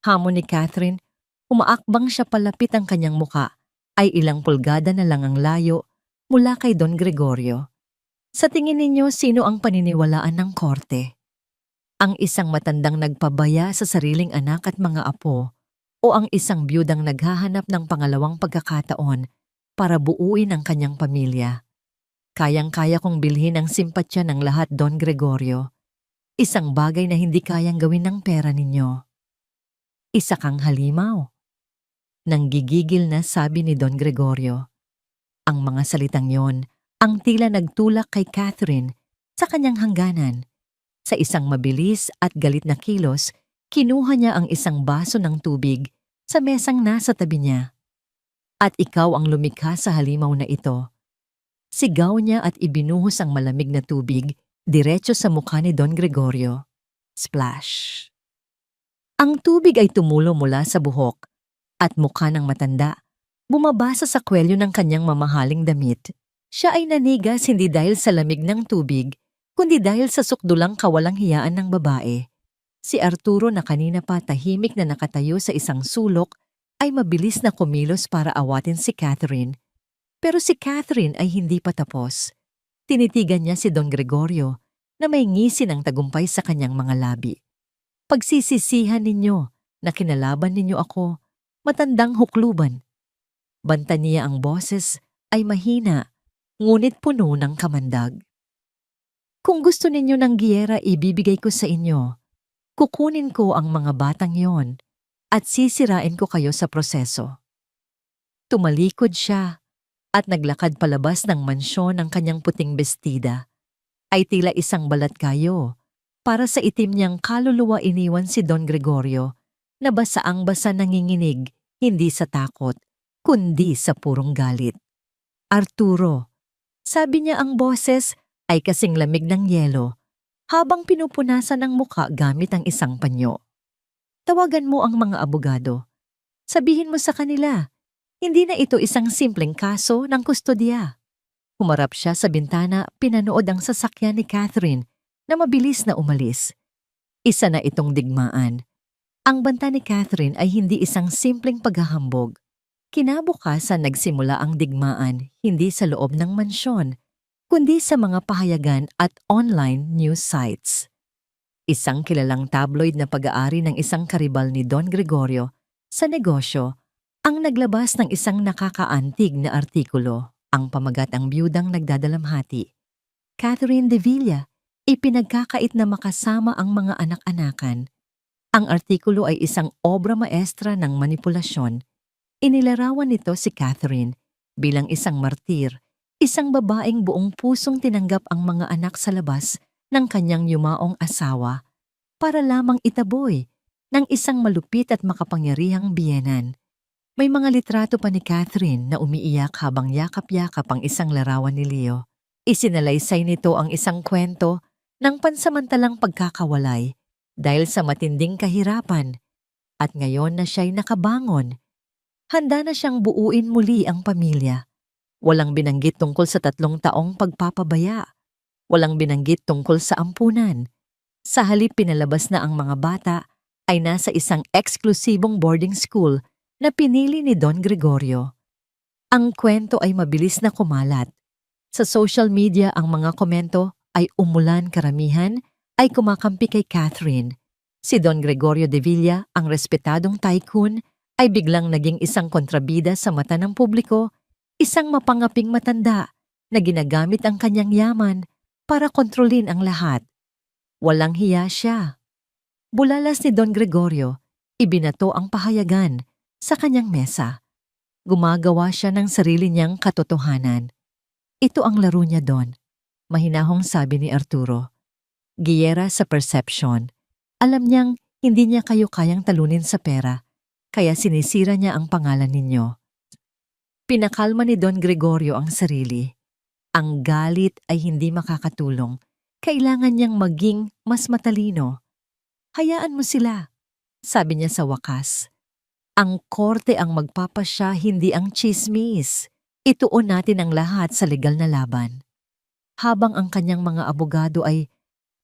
Hamon ni Catherine, umaakbang siya palapit ang kanyang muka ay ilang pulgada na lang ang layo mula kay Don Gregorio. Sa tingin ninyo, sino ang paniniwalaan ng korte? Ang isang matandang nagpabaya sa sariling anak at mga apo o ang isang biyudang naghahanap ng pangalawang pagkakataon para buuin ang kanyang pamilya? Kayang-kaya kong bilhin ang simpatya ng lahat, Don Gregorio. Isang bagay na hindi kayang gawin ng pera ninyo. Isa kang halimaw. Nanggigigil na sabi ni Don Gregorio. Ang mga salitang yon ang tila nagtulak kay Catherine sa kanyang hangganan. Sa isang mabilis at galit na kilos, kinuha niya ang isang baso ng tubig sa mesang nasa tabi niya. At ikaw ang lumikha sa halimaw na ito. Sigaw niya at ibinuhos ang malamig na tubig diretso sa mukha ni Don Gregorio. Splash! Ang tubig ay tumulo mula sa buhok at mukha ng matanda. Bumabasa sa kwelyo ng kanyang mamahaling damit. Siya ay nanigas hindi dahil sa lamig ng tubig, kundi dahil sa sukdulang kawalang hiyaan ng babae. Si Arturo na kanina pa tahimik na nakatayo sa isang sulok ay mabilis na kumilos para awatin si Catherine. Pero si Catherine ay hindi pa tapos. Tinitigan niya si Don Gregorio na may ngisi ng tagumpay sa kanyang mga labi. Pagsisisihan ninyo na kinalaban ninyo ako, matandang hukluban. Banta niya ang boses ay mahina, ngunit puno ng kamandag. Kung gusto ninyo ng giyera ibibigay ko sa inyo, kukunin ko ang mga batang yon at sisirain ko kayo sa proseso. Tumalikod siya at naglakad palabas ng mansyon ng kanyang puting bestida. Ay tila isang balat kayo. Para sa itim niyang kaluluwa iniwan si Don Gregorio na basaang-basa nanginginig, hindi sa takot, kundi sa purong galit. Arturo, sabi niya ang boses ay kasing lamig ng yelo habang pinupunasan ang muka gamit ang isang panyo. Tawagan mo ang mga abogado. Sabihin mo sa kanila, hindi na ito isang simpleng kaso ng kustodya. Humarap siya sa bintana, pinanood ang sasakyan ni Catherine na mabilis na umalis. Isa na itong digmaan. Ang banta ni Catherine ay hindi isang simpleng paghahambog. Kinabukasan nagsimula ang digmaan hindi sa loob ng mansyon, kundi sa mga pahayagan at online news sites. Isang kilalang tabloid na pag-aari ng isang karibal ni Don Gregorio sa negosyo ang naglabas ng isang nakakaantig na artikulo, ang pamagat ang biyudang nagdadalamhati. Catherine de Villa, ipinagkakait na makasama ang mga anak-anakan. Ang artikulo ay isang obra maestra ng manipulasyon. Inilarawan nito si Catherine bilang isang martir, isang babaeng buong pusong tinanggap ang mga anak sa labas ng kanyang yumaong asawa para lamang itaboy ng isang malupit at makapangyarihang biyenan. May mga litrato pa ni Catherine na umiiyak habang yakap-yakap ang isang larawan ni Leo. Isinalaysay nito ang isang kwento ng pansamantalang pagkakawalay dahil sa matinding kahirapan. At ngayon na siya'y nakabangon, handa na siyang buuin muli ang pamilya. Walang binanggit tungkol sa 3 taong pagpapabaya. Walang binanggit tungkol sa ampunan. Sa halip pinalabas na ang mga bata ay nasa isang eksklusibong boarding school na pinili ni Don Gregorio. Ang kwento ay mabilis na kumalat. Sa social media ang mga komento ay umulan, karamihan ay kumakampi kay Catherine. Si Don Gregorio de Villa, ang respetadong tycoon, ay biglang naging isang kontrabida sa mata ng publiko, isang mapangaping matanda na ginagamit ang kanyang yaman para kontrolin ang lahat. Walang hiya siya. Bulalas ni Don Gregorio, ibinato ang pahayagan sa kanyang mesa. Gumagawa siya ng sarili niyang katotohanan. Ito ang laro niya, Don. Mahinahong sabi ni Arturo. Giyera sa perception. Alam niyang hindi niya kayo kayang talunin sa pera, kaya sinisira niya ang pangalan ninyo. Pinakalma ni Don Gregorio ang sarili. Ang galit ay hindi makakatulong. Kailangan niyang maging mas matalino. Hayaan mo sila, sabi niya sa wakas. Ang korte ang magpapasya, hindi ang tsismis. Ituon natin ang lahat sa legal na laban. Habang ang kanyang mga abogado ay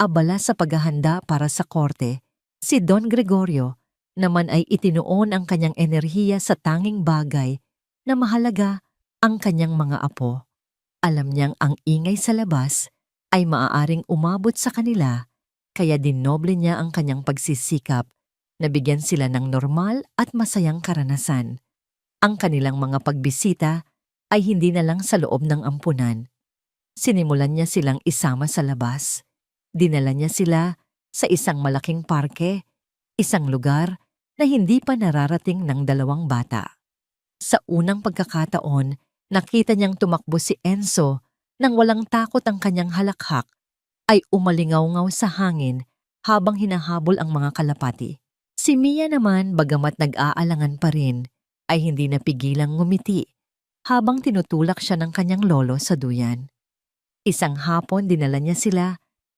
abala sa paghahanda para sa korte, si Don Gregorio naman ay itinuon ang kanyang enerhiya sa tanging bagay na mahalaga, ang kanyang mga apo. Alam niyang ang ingay sa labas ay maaaring umabot sa kanila, kaya dinoble niya ang kanyang pagsisikap na bigyan sila ng normal at masayang karanasan. Ang kanilang mga pagbisita ay hindi na lang sa loob ng ampunan. Sinimulan niya silang isama sa labas. Dinala niya sila sa isang malaking parke, isang lugar na hindi pa nararating ng dalawang bata. Sa unang pagkakataon, nakita niyang tumakbo si Enzo nang walang takot. Ang kanyang halakhak ay umalingaw-ngaw sa hangin habang hinahabol ang mga kalapati. Si Mia naman, bagamat nag-aalangan pa rin, ay hindi napigilang ngumiti habang tinutulak siya ng kanyang lolo sa duyan. Isang hapon dinala niya sila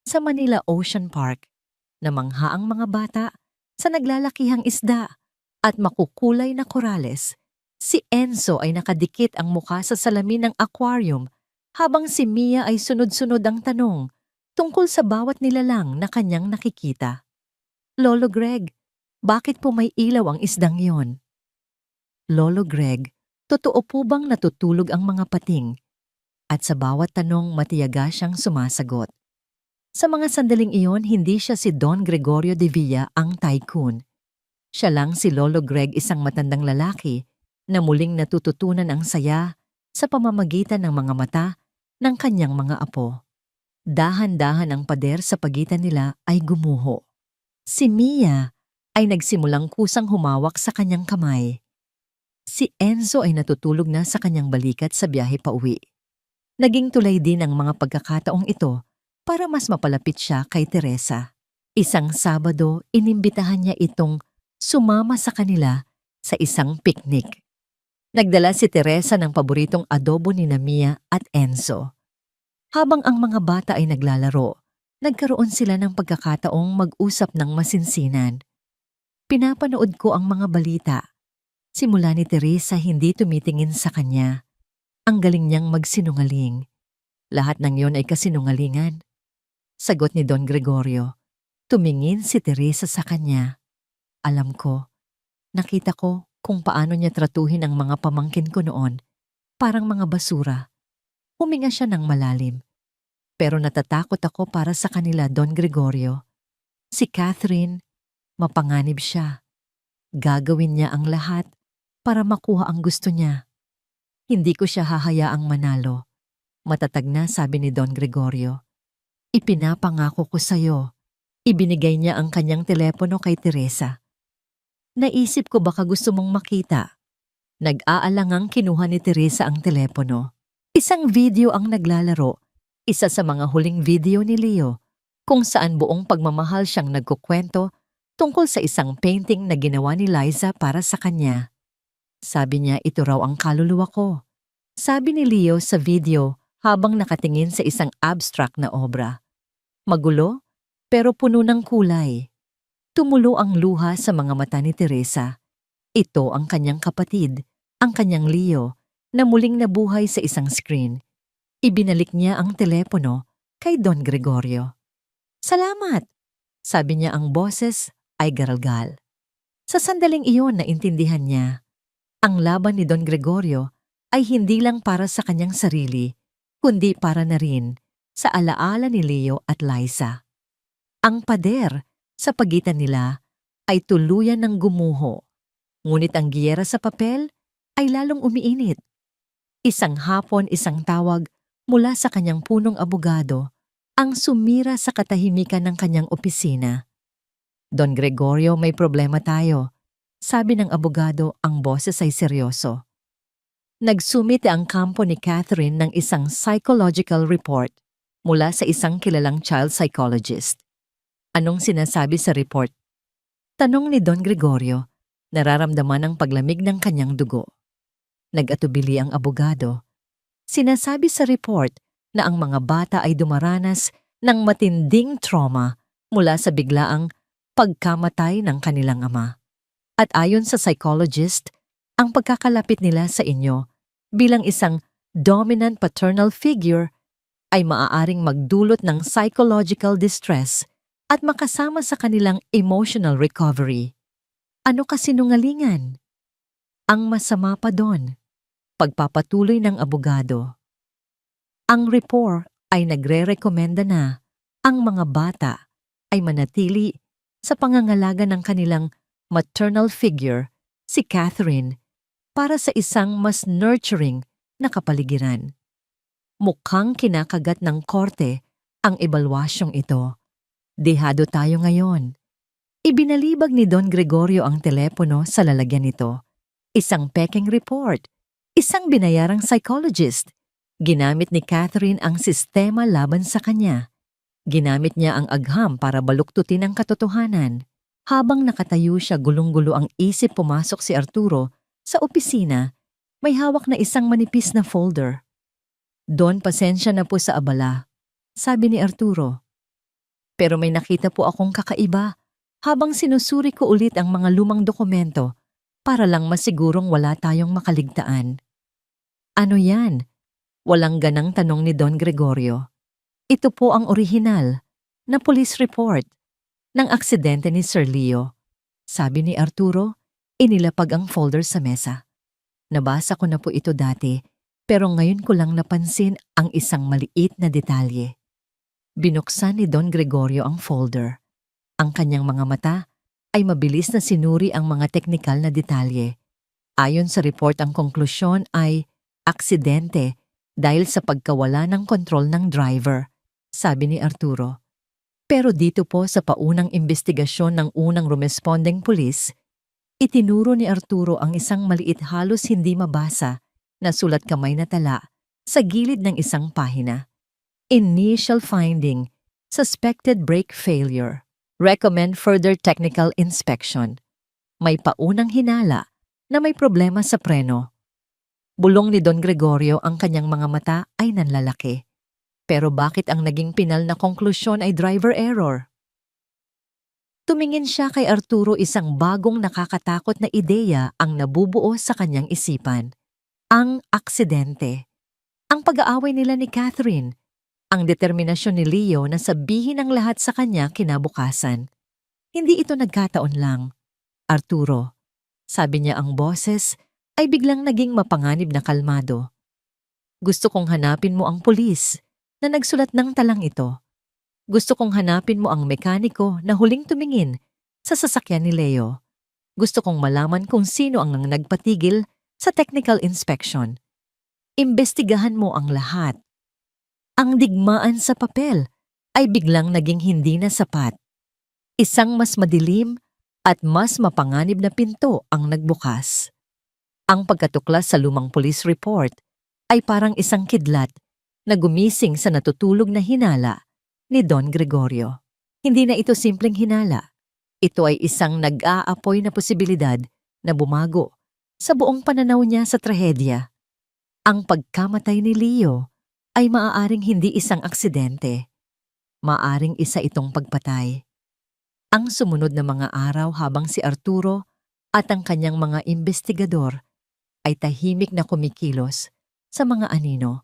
sa Manila Ocean Park. Namangha ang mga bata sa naglalakihang isda at makukulay na korales. Si Enzo ay nakadikit ang mukha sa salamin ng aquarium habang si Mia ay sunod-sunod ang tanong tungkol sa bawat nilalang na kanyang nakikita. Lolo Greg, bakit po may ilaw ang isdang yon? Lolo Greg, totoo po bang natutulog ang mga pating? At sa bawat tanong matiyaga siyang sumasagot. Sa mga sandaling iyon, hindi siya si Don Gregorio de Villa ang tycoon. Siya lang si Lolo Greg, isang matandang lalaki na muling natututunan ang saya sa pamamagitan ng mga mata ng kanyang mga apo. Dahan-dahan ang pader sa pagitan nila ay gumuho. Si Mia ay nagsimulang kusang humawak sa kanyang kamay. Si Enzo ay natutulog na sa kanyang balikat sa biyahe pauwi. Naging tulay din ang mga pagkakataong ito para mas mapalapit siya kay Teresa. Isang Sabado, inimbitahan niya itong sumama sa kanila sa isang picnic. Nagdala si Teresa ng paboritong adobo ni Mia at Enzo. Habang ang mga bata ay naglalaro, nagkaroon sila ng pagkakataong mag-usap ng masinsinan. Pinapanood ko ang mga balita. Simula ni Teresa hindi tumitingin sa kanya. Ang galing niyang magsinungaling. Lahat ng yon ay kasinungalingan. Sagot ni Don Gregorio. Tumingin si Teresa sa kanya. Alam ko, nakita ko kung paano niya tratuhin ang mga pamangkin ko noon, parang mga basura. Huminga siya ng malalim. Pero natatakot ako para sa kanila, Don Gregorio. Si Catherine, mapanganib siya. Gagawin niya ang lahat para makuha ang gusto niya. Hindi ko siya hahayaang manalo. Matatag na sabi ni Don Gregorio. Ipinapangako ko sa'yo. Ibinigay niya ang kanyang telepono kay Teresa. Naisip ko baka gusto mong makita. Nag-aalangang kinuha ni Teresa ang telepono. Isang video ang naglalaro, isa sa mga huling video ni Leo, kung saan buong pagmamahal siyang nagkukwento tungkol sa isang painting na ginawa ni Liza para sa kanya. Sabi niya ito raw ang kaluluwa ko. Sabi ni Leo sa video habang nakatingin sa isang abstract na obra. Magulo, pero puno ng kulay. Tumulo ang luha sa mga mata ni Teresa. Ito ang kanyang kapatid, ang kanyang Leo, na muling nabuhay sa isang screen. Ibinalik niya ang telepono kay Don Gregorio. Salamat! Sabi niya, ang boses ay garalgal. Sa sandaling iyon naintindihan niya. Ang laban ni Don Gregorio ay hindi lang para sa kanyang sarili, kundi para na rin sa alaala ni Leo at Liza. Ang pader sa pagitan nila ay tuluyan ng gumuho, ngunit ang giyera sa papel ay lalong umiinit. Isang hapon, isang tawag mula sa kanyang punong abogado ang sumira sa katahimikan ng kanyang opisina. Don Gregorio, may problema tayo. Sabi ng abogado, ang boses ay seryoso. Nagsumite ang kampo ni Catherine ng isang psychological report mula sa isang kilalang child psychologist. Anong sinasabi sa report? Tanong ni Don Gregorio, nararamdaman ang paglamig ng kanyang dugo. Nag-atubili ang abogado. Sinasabi sa report na ang mga bata ay dumaranas ng matinding trauma mula sa biglaang pagkamatay ng kanilang ama. At ayon sa psychologist, ang pagkakalapit nila sa inyo bilang isang dominant paternal figure ay maaaring magdulot ng psychological distress at makasama sa kanilang emotional recovery. Ano kasinungalingan? Ang masama pa doon, pagpapatuloy ng abogado. Ang report ay nagre-rekomenda na ang mga bata ay manatili sa pangangalaga ng kanilang maternal figure, si Catherine, para sa isang mas nurturing na kapaligiran. Mukhang kinakagat ng korte ang ebalwasyong ito. Dehado tayo ngayon. Ibinalibag ni Don Gregorio ang telepono sa lalagyan nito. Isang peking report, isang binayarang psychologist. Ginamit ni Catherine ang sistema laban sa kanya. Ginamit niya ang agham para baluktutin ang katotohanan. Habang nakatayo siya, gulong-gulo ang isip, pumasok si Arturo sa opisina. May hawak na isang manipis na folder. "Don, pasensya na po sa abala," sabi ni Arturo. "Pero may nakita po akong kakaiba habang sinusuri ko ulit ang mga lumang dokumento para lang masigurong wala tayong makaligtaan." "Ano yan?" Walang ganang tanong ni Don Gregorio. "Ito po ang orihinal na police report ng aksidente ni Sir Leo," sabi ni Arturo, inilapag ang folder sa mesa. "Nabasa ko na po ito dati, pero ngayon ko lang napansin ang isang maliit na detalye." Binuksan ni Don Gregorio ang folder. Ang kanyang mga mata ay mabilis na sinuri ang mga teknikal na detalye. Ayon sa report, ang konklusyon ay aksidente dahil sa pagkawala ng kontrol ng driver, sabi ni Arturo. Pero dito po sa paunang investigasyon ng unang responding police, itinuro ni Arturo ang isang maliit, halos hindi mabasa na sulat kamay na tala sa gilid ng isang pahina. Initial finding, suspected brake failure. Recommend further technical inspection. May paunang hinala na may problema sa preno. Bulong ni Don Gregorio, ang kanyang mga mata ay nanlalaki. Pero bakit ang naging pinal na konklusyon ay driver error? Tumingin siya kay Arturo, isang bagong nakakatakot na ideya ang nabubuo sa kanyang isipan. Ang aksidente. Ang pag-aaway nila ni Catherine. Ang determinasyon ni Leo na sabihin ang lahat sa kanya kinabukasan. Hindi ito nagkataon lang. "Arturo," sabi niya, ang boses ay biglang naging mapanganib na kalmado. "Gusto kong hanapin mo ang pulis na nagsulat ng talang ito. Gusto kong hanapin mo ang mekaniko na huling tumingin sa sasakyan ni Leo. Gusto kong malaman kung sino ang nagpatigil sa technical inspection. Imbestigahan mo ang lahat." Ang digmaan sa papel ay biglang naging hindi na sapat. Isang mas madilim at mas mapanganib na pinto ang nagbukas. Ang pagkatuklas sa lumang police report ay parang isang kidlat na gumising sa natutulog na hinala ni Don Gregorio. Hindi na ito simpleng hinala. Ito ay isang nag-aapoy na posibilidad na bumago sa buong pananaw niya sa trahedya. Ang pagkamatay ni Leo ay maaaring hindi isang aksidente. Maaaring isa itong pagpatay. Ang sumunod na mga araw, habang si Arturo at ang kanyang mga investigador ay tahimik na kumikilos sa mga anino.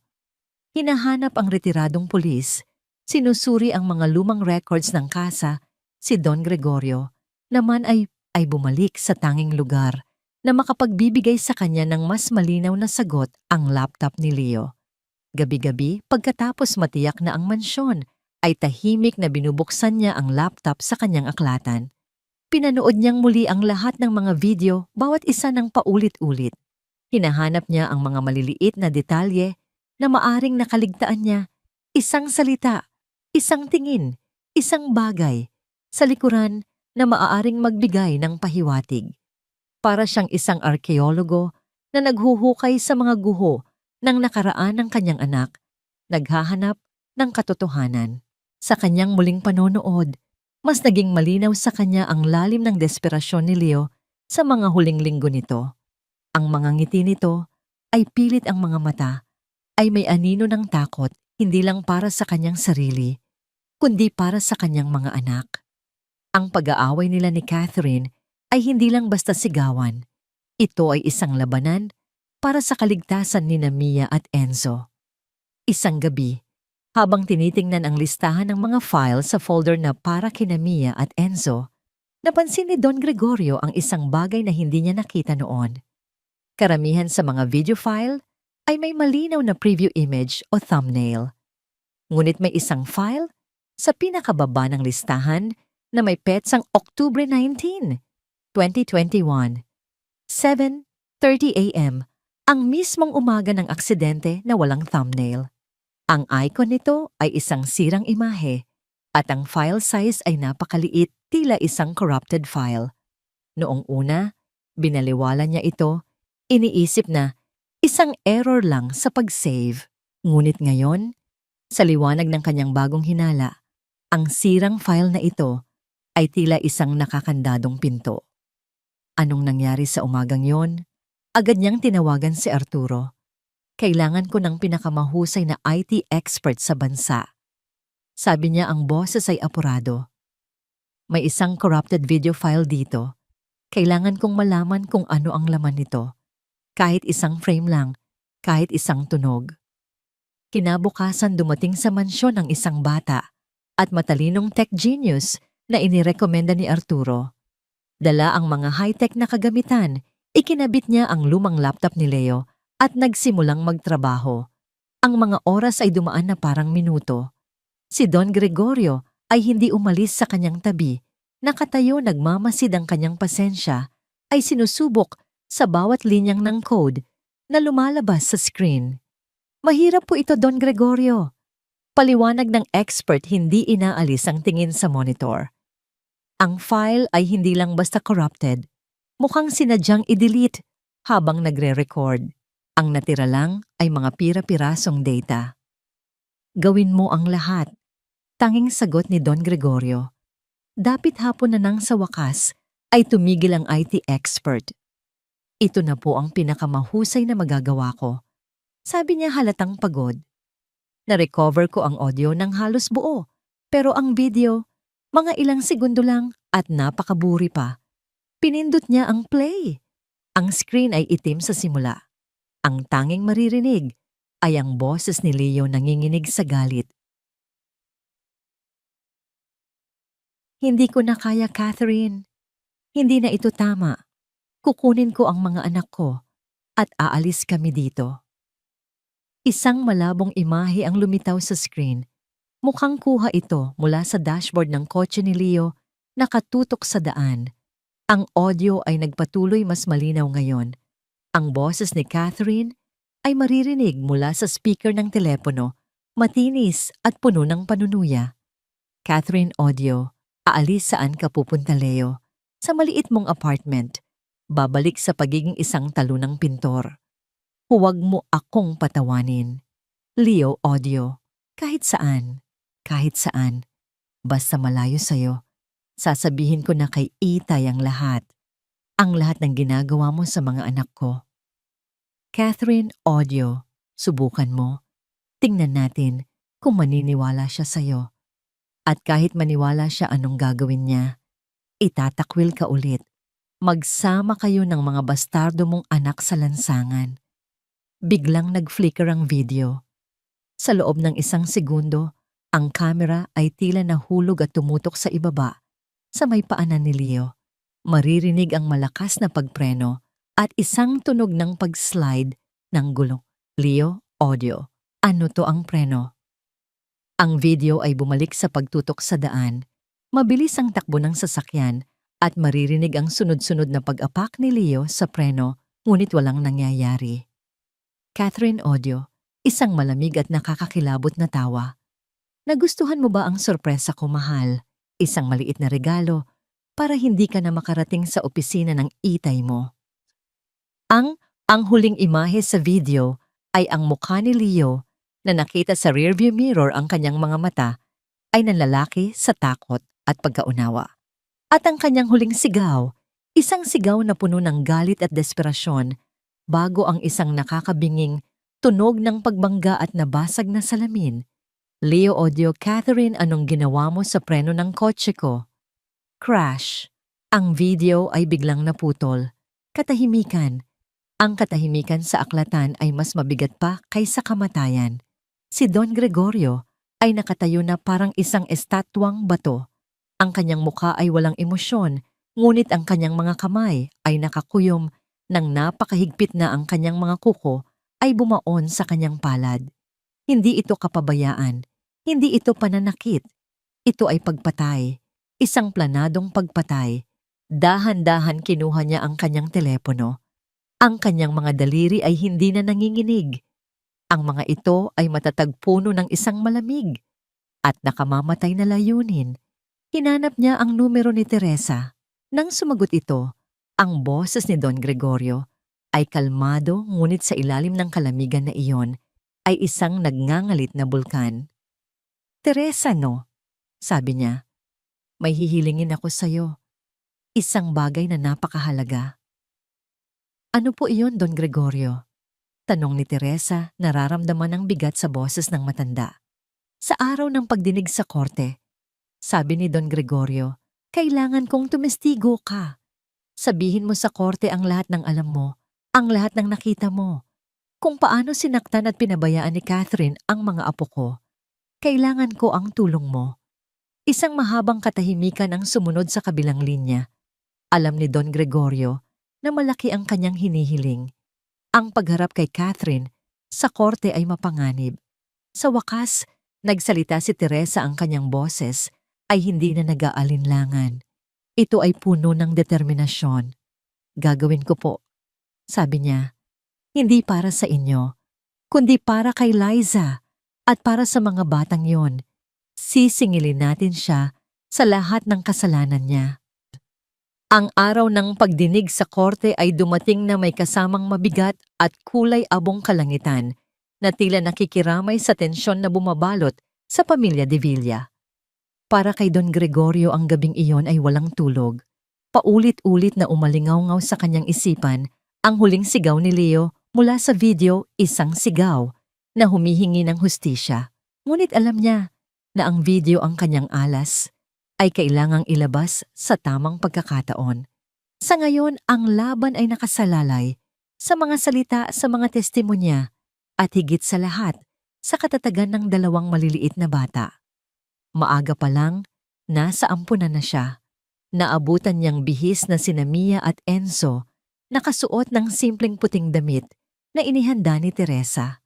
Hinahanap ang retiradong pulis, sinusuri ang mga lumang records ng kasa. Si Don Gregorio naman ay bumalik sa tanging lugar na makapagbibigay sa kanya ng mas malinaw na sagot, ang laptop ni Leo. Gabi-gabi, pagkatapos matiyak na ang mansyon, ay tahimik na binubuksan niya ang laptop sa kanyang aklatan. Pinanood niyang muli ang lahat ng mga video, bawat isa ng paulit-ulit. Hinahanap niya ang mga maliliit na detalye na maaring nakaligtaan niya. Isang salita, isang tingin, isang bagay sa likuran na maaaring magbigay ng pahiwatig. Para siyang isang arkeologo na naghuhukay sa mga guho ng nakaraan ng kanyang anak, naghahanap ng katotohanan. Sa kanyang muling panonood, mas naging malinaw sa kanya ang lalim ng desperasyon ni Leo sa mga huling linggo nito. Ang mga ngiti nito ay pilit, ang mga mata ay may anino ng takot, hindi lang para sa kanyang sarili, kundi para sa kanyang mga anak. Ang pag-aaway nila ni Catherine ay hindi lang basta sigawan. Ito ay isang labanan para sa kaligtasan ni Mia at Enzo. Isang gabi, habang tinitingnan ang listahan ng mga file sa folder na para kina Mia at Enzo, napansin ni Don Gregorio ang isang bagay na hindi niya nakita noon. Karamihan sa mga video file ay may malinaw na preview image o thumbnail. Ngunit may isang file sa pinakababa ng listahan na may petsang Octubre 19, 2021, 7:30 a.m., ang mismong umaga ng aksidente na walang thumbnail. Ang icon nito ay isang sirang imahe at ang file size ay napakaliit, tila isang corrupted file. Noong una, binaliwala niya ito, iniisip na isang error lang sa pag-save. Ngunit ngayon, sa liwanag ng kanyang bagong hinala, ang sirang file na ito ay tila isang nakakandadong pinto. Anong nangyari sa umagang yon? Agad niyang tinawagan si Arturo. Kailangan ko ng pinakamahusay na IT expert sa bansa. Sabi niya ang boses ay apurado. May isang corrupted video file dito. Kailangan kong malaman kung ano ang laman nito. Kahit isang frame lang, kahit isang tunog. Kinabukasan dumating sa mansyon ang isang bata at matalinong tech genius na inirekomenda ni Arturo. Dala ang mga high-tech na kagamitan, ikinabit niya ang lumang laptop ni Leo at nagsimulang magtrabaho. Ang mga oras ay dumaan na parang minuto. Si Don Gregorio ay hindi umalis sa kanyang tabi. Nakatayo, nagmamasid ang kanyang pasensya, ay sinusubok sa bawat linyang ng code na lumalabas sa screen. Mahirap po ito, Don Gregorio. Paliwanag ng expert, hindi inaalis ang tingin sa monitor. Ang file ay hindi lang basta corrupted. Mukhang sinadyang i-delete habang nagre-record. Ang natira lang ay mga pira-pirasong data. Gawin mo ang lahat. Tanging sagot ni Don Gregorio. Dapit hapon na nang sa wakas ay tumigil ang IT expert. Ito na po ang pinakamahusay na magagawa ko. Sabi niya halatang pagod. Na-recover ko ang audio ng halos buo, pero ang video, mga ilang segundo lang at napakaburi pa. Pinindot niya ang play. Ang screen ay itim sa simula. Ang tanging maririnig ay ang boses ni Leo nanginginig sa galit. Hindi ko na kaya, Catherine. Hindi na ito tama. Kukunin ko ang mga anak ko at aalis kami dito. Isang malabong imahe ang lumitaw sa screen. Mukhang kuha ito mula sa dashboard ng kotse ni Leo, nakatutok sa daan. Ang audio ay nagpatuloy mas malinaw ngayon. Ang boses ni Catherine ay maririnig mula sa speaker ng telepono, matinis at puno ng panunuya. Catherine audio, aalis saan ka pupunta, Leo? Sa maliit mong apartment. Babalik sa pagiging isang talunang pintor. Huwag mo akong patawanin. Leo audio, kahit saan. Kahit saan. Basta malayo sa'yo. Sasabihin ko na kay Itay ang lahat. Ang lahat ng ginagawa mo sa mga anak ko. Catherine audio, subukan mo. Tingnan natin kung maniniwala siya sa'yo. At kahit maniwala siya, anong gagawin niya? Itatakwil ka ulit. Magsama kayo ng mga bastardo mong anak sa lansangan. Biglang nag-flicker ang video. Sa loob ng isang segundo, ang camera ay tila nahulog at tumutok sa ibaba, sa may paanan ni Leo. Maririnig ang malakas na pagpreno at isang tunog ng pag-slide ng gulong. Leo audio, ano to ang preno? Ang video ay bumalik sa pagtutok sa daan. Mabilis ang takbo ng sasakyan at maririnig ang sunod-sunod na pag-apak ni Leo sa preno, ngunit walang nangyayari. Catherine audio, isang malamig at nakakakilabot na tawa. Nagustuhan mo ba ang sorpresa ko, mahal? Isang maliit na regalo para hindi ka na makarating sa opisina ng Itay mo. Ang huling imahe sa video ay ang mukha ni Leo na nakita sa rearview mirror. Ang kanyang mga mata ay nanlalaki sa takot at pagkaunawa. At ang kanyang huling sigaw, isang sigaw na puno ng galit at desperasyon, bago ang isang nakakabinging tunog ng pagbangga at nabasag na salamin. Leo audio, Catherine, anong ginawa mo sa preno ng kotse ko? Crash. Ang video ay biglang naputol. Katahimikan. Ang katahimikan sa aklatan ay mas mabigat pa kaysa kamatayan. Si Don Gregorio ay nakatayo na parang isang estatwang bato. Ang kanyang mukha ay walang emosyon, ngunit ang kanyang mga kamay ay nakakuyom nang napakahigpit na ang kanyang mga kuko ay bumaon sa kanyang palad. Hindi ito kapabayaan. Hindi ito pananakit. Ito ay pagpatay. Isang planadong pagpatay. Dahan-dahan kinuha niya ang kanyang telepono. Ang kanyang mga daliri ay hindi na nanginginig. Ang mga ito ay matatag puno ng isang malamig at nakamamatay na layunin. Hinanap niya ang numero ni Teresa. Nang sumagot ito, ang boses ni Don Gregorio ay kalmado ngunit sa ilalim ng kalamigan na iyon ay isang nagngangalit na bulkan. Teresa, no? Sabi niya, may hihilingin ako sa'yo. Isang bagay na napakahalaga. Ano po iyon, Don Gregorio? Tanong ni Teresa, nararamdaman ang bigat sa boses ng matanda. Sa araw ng pagdinig sa korte, sabi ni Don Gregorio, kailangan kong tumestigo ka. Sabihin mo sa korte ang lahat ng alam mo, ang lahat ng nakita mo. Kung paano sinaktan at pinabayaan ni Catherine ang mga apo ko. Kailangan ko ang tulong mo. Isang mahabang katahimikan ang sumunod sa kabilang linya. Alam ni Don Gregorio na malaki ang kanyang hinihiling. Ang pagharap kay Catherine sa korte ay mapanganib. Sa wakas, nagsalita si Teresa, ang kanyang boses ay hindi na nag-aalinlangan. Ito ay puno ng determinasyon. Gagawin ko po, sabi niya. Hindi para sa inyo, kundi para kay Liza at para sa mga batang yon. Sisingilin natin siya sa lahat ng kasalanan niya. Ang araw ng pagdinig sa korte ay dumating na may kasamang mabigat at kulay abong kalangitan na tila nakikiramay sa tensyon na bumabalot sa pamilya de Villa. Para kay Don Gregorio ang gabing iyon ay walang tulog. Paulit-ulit na umalingaw-ngaw sa kanyang isipan ang huling sigaw ni Leo mula sa video, isang sigaw na humihingi ng hustisya. Ngunit alam niya na ang video ang kanyang alas ay kailangang ilabas sa tamang pagkakataon. Sa ngayon, ang laban ay nakasalalay sa mga salita, sa mga testimonya at higit sa lahat sa katatagan ng dalawang maliliit na bata. Maaga pa lang, nasa ampunan na siya. Naabutan niyang bihis na sina Mia at Enzo, nakasuot ng simpleng puting damit na inihanda ni Teresa.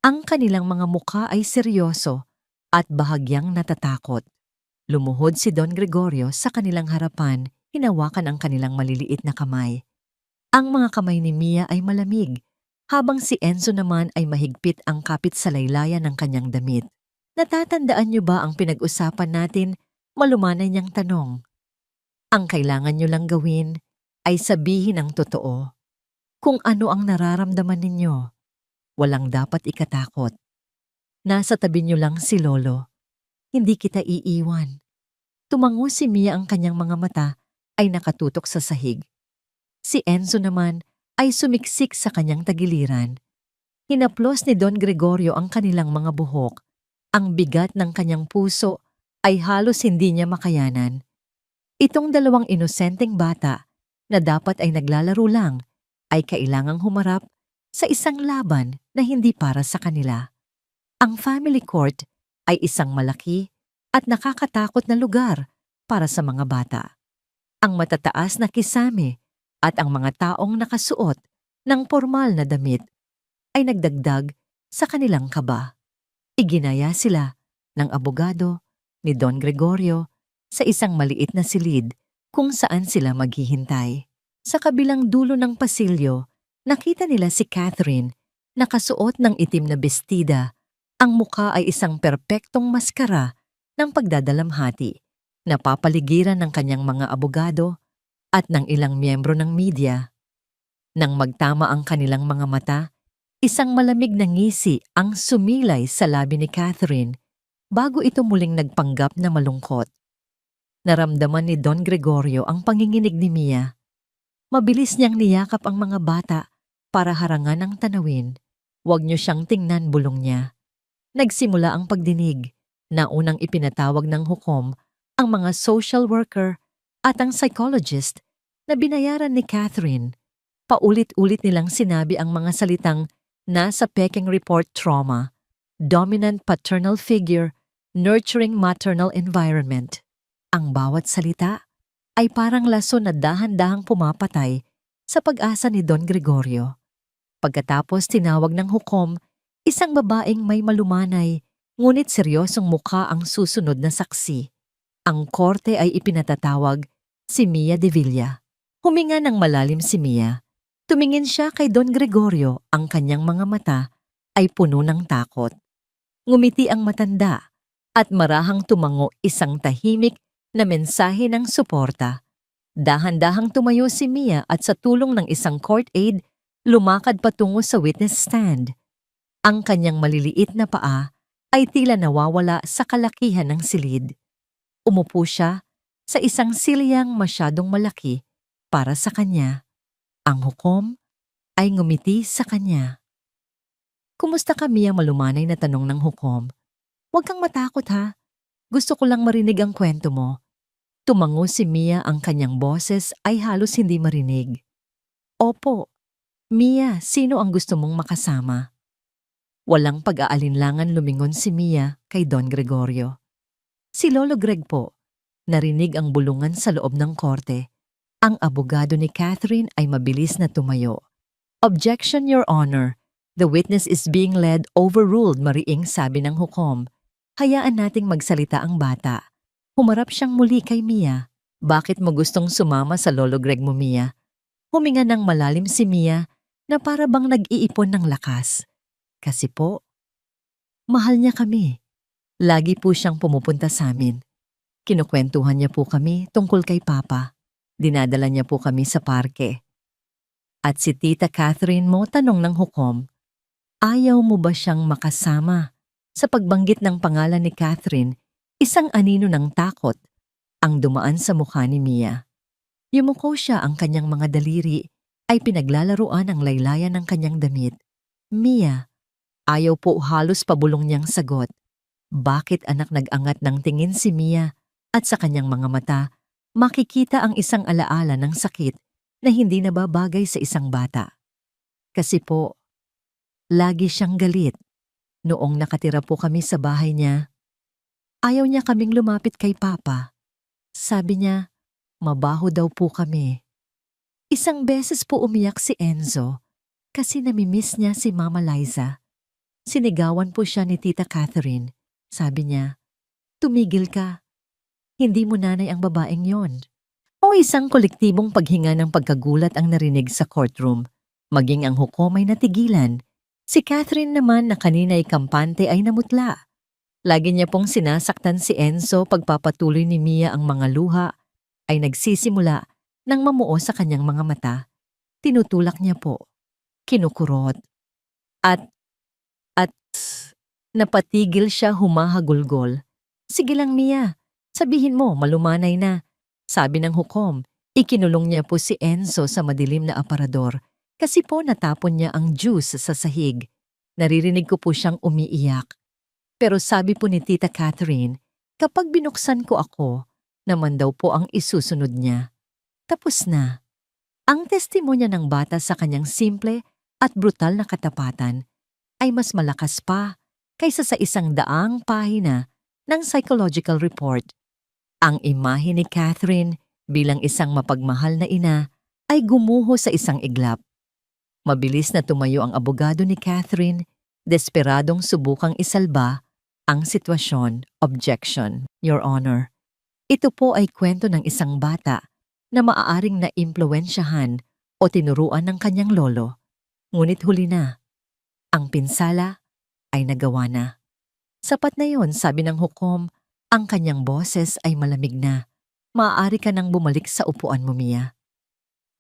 Ang kanilang mga mukha ay seryoso at bahagyang natatakot. Lumuhod si Don Gregorio sa kanilang harapan, hinawakan ang kanilang maliliit na kamay. Ang mga kamay ni Mia ay malamig, habang si Enzo naman ay mahigpit ang kapit sa laylayan ng kanyang damit. Natatandaan niyo ba ang pinag-usapan natin? Malumanay niyang tanong. Ang kailangan niyo lang gawin ay sabihin ang totoo. Kung ano ang nararamdaman ninyo, walang dapat ikatakot. Nasa tabi niyo lang si Lolo. Hindi kita iiwan. Tumango si Mia, ang kanyang mga mata ay nakatutok sa sahig. Si Enzo naman ay sumiksik sa kanyang tagiliran. Hinaplos ni Don Gregorio ang kanilang mga buhok. Ang bigat ng kanyang puso ay halos hindi niya makayanan. Itong dalawang inosenteng bata na dapat ay naglalaro lang ay kailangang humarap sa isang laban na hindi para sa kanila. Ang family court ay isang malaki at nakakatakot na lugar para sa mga bata. Ang matataas na kisame at ang mga taong nakasuot ng pormal na damit ay nagdagdag sa kanilang kaba. Iginaya sila ng abogado ni Don Gregorio sa isang maliit na silid kung saan sila maghihintay. Sa kabilang dulo ng pasilyo, nakita nila si Catherine, nakasuot ng itim na bestida. Ang mukha ay isang perpektong maskara ng pagdadalamhati, napapaligiran ng kanyang mga abogado at ng ilang miyembro ng media. Nang magtama ang kanilang mga mata, isang malamig na ngisi ang sumilay sa labi ni Catherine bago ito muling nagpanggap na malungkot. Naramdaman ni Don Gregorio ang panginginig ni Mia. Mabilis niyang niyakap ang mga bata para harangan ang tanawin. Huwag niyo siyang tingnan, bulong niya. Nagsimula ang pagdinig na unang ipinatawag ng hukom ang mga social worker At ang psychologist na binayaran ni Catherine, paulit-ulit nilang sinabi ang mga salitang nasa Peking Report trauma, dominant paternal figure, nurturing maternal environment. Ang bawat salita ay parang lason na dahan-dahang pumapatay sa pag-asa ni Don Gregorio. Pagkatapos tinawag ng hukom, isang babaeng may malumanay, ngunit seryosong mukha ang susunod na saksi. Ang korte ay ipinatatawag si Mia de Villa. Huminga ng malalim si Mia. Tumingin siya kay Don Gregorio, ang kanyang mga mata ay puno ng takot. Ngumiti ang matanda at marahang tumango isang tahimik na mensahe ng suporta. Dahan-dahang tumayo si Mia at sa tulong ng isang court aide, lumakad patungo sa witness stand. Ang kanyang maliliit na paa ay tila nawawala sa kalakihan ng silid. Umupo siya sa isang silyang masyadong malaki para sa kanya. Ang hukom ay ngumiti sa kanya. "Kumusta ka, Mia?" malumanay na tanong ng hukom. "Huwag kang matakot ha. Gusto ko lang marinig ang kwento mo." Tumango si Mia, ang kanyang boses ay halos hindi marinig. "Opo. Mia, sino ang gusto mong makasama?" Walang pag-aalinlangan lumingon si Mia kay Don Gregorio. "Si Lolo Greg po." Narinig ang bulungan sa loob ng korte. Ang abogado ni Catherine ay mabilis na tumayo. "Objection, Your Honor. The witness is being led overruled," mariing sabi ng hukom. "Hayaan nating magsalita ang bata." Humarap siyang muli kay Mia. "Bakit mo gustong sumama sa Lolo Greg mo, Mia?" Huminga ng malalim si Mia na para bang nag-iipon ng lakas. "Kasi po, mahal niya kami. Lagi po siyang pumupunta sa amin. Kinukwentuhan niya po kami tungkol kay Papa. Dinadala niya po kami sa parke." "At si Tita Catherine mo?" tanong ng hukom. "Ayaw mo ba siyang makasama?" Sa pagbanggit ng pangalan ni Catherine, isang anino ng takot ang dumaan sa mukha ni Mia. Yumuko siya, ang kanyang mga daliri ay pinaglalaruan ang laylayan ng kanyang damit. "Mia," ayaw po halos pabulong niyang sagot. Bakit anak nag-angat ng tingin si Mia at sa kanyang mga mata, makikita ang isang alaala ng sakit na hindi nababagay sa isang bata. "Kasi po, lagi siyang galit. Noong nakatira po kami sa bahay niya, ayaw niya kaming lumapit kay Papa. Sabi niya, mabaho daw po kami." Isang beses po umiyak si Enzo kasi namimiss niya si Mama Liza. Sinigawan po siya ni Tita Catherine. Sabi niya, "Tumigil ka. Hindi mo nanay ang babaeng yon." O isang kolektibong paghinga ng pagkagulat ang narinig sa courtroom. Maging ang hukom ay natigilan. Si Catherine naman na kanina'y kampante ay namutla. Lagi niya pong sinasaktan si Enzo, pagpapatuloy ni Mia ang mga luha ay nagsisimula nang mamuo sa kanyang mga mata. Tinutulak niya po, kinukurot, at napatigil siya, humahagulgol. "Sige lang, Mia, sabihin mo, malumanay na." Sabi ng hukom. Ikinulong niya po si Enzo sa madilim na aparador kasi po natapon niya ang juice sa sahig. Naririnig ko po siyang umiiyak. Pero sabi po ni Tita Catherine, kapag binuksan ko ako, naman daw po ang isusunod niya. Tapos na. Ang testimonya ng bata sa kanyang simple at brutal na katapatan ay mas malakas pa kaysa sa 100 pahina ng psychological report. Ang imahe ni Catherine bilang isang mapagmahal na ina ay gumuho sa isang iglap. Mabilis na tumayo ang abogado ni Catherine, desperadong subukang isalba ang sitwasyon. "Objection, Your Honor. Ito po ay kwento ng isang bata na maaaring naimpluwensyahan o tinuruan ng kanyang lolo. Ngunit huli na. Ang pinsala ay nagawa na." "Sapat na yon," sabi ng hukom. Ang kanyang boses ay malamig na. "Maaari ka nang bumalik sa upuan mo, Mia."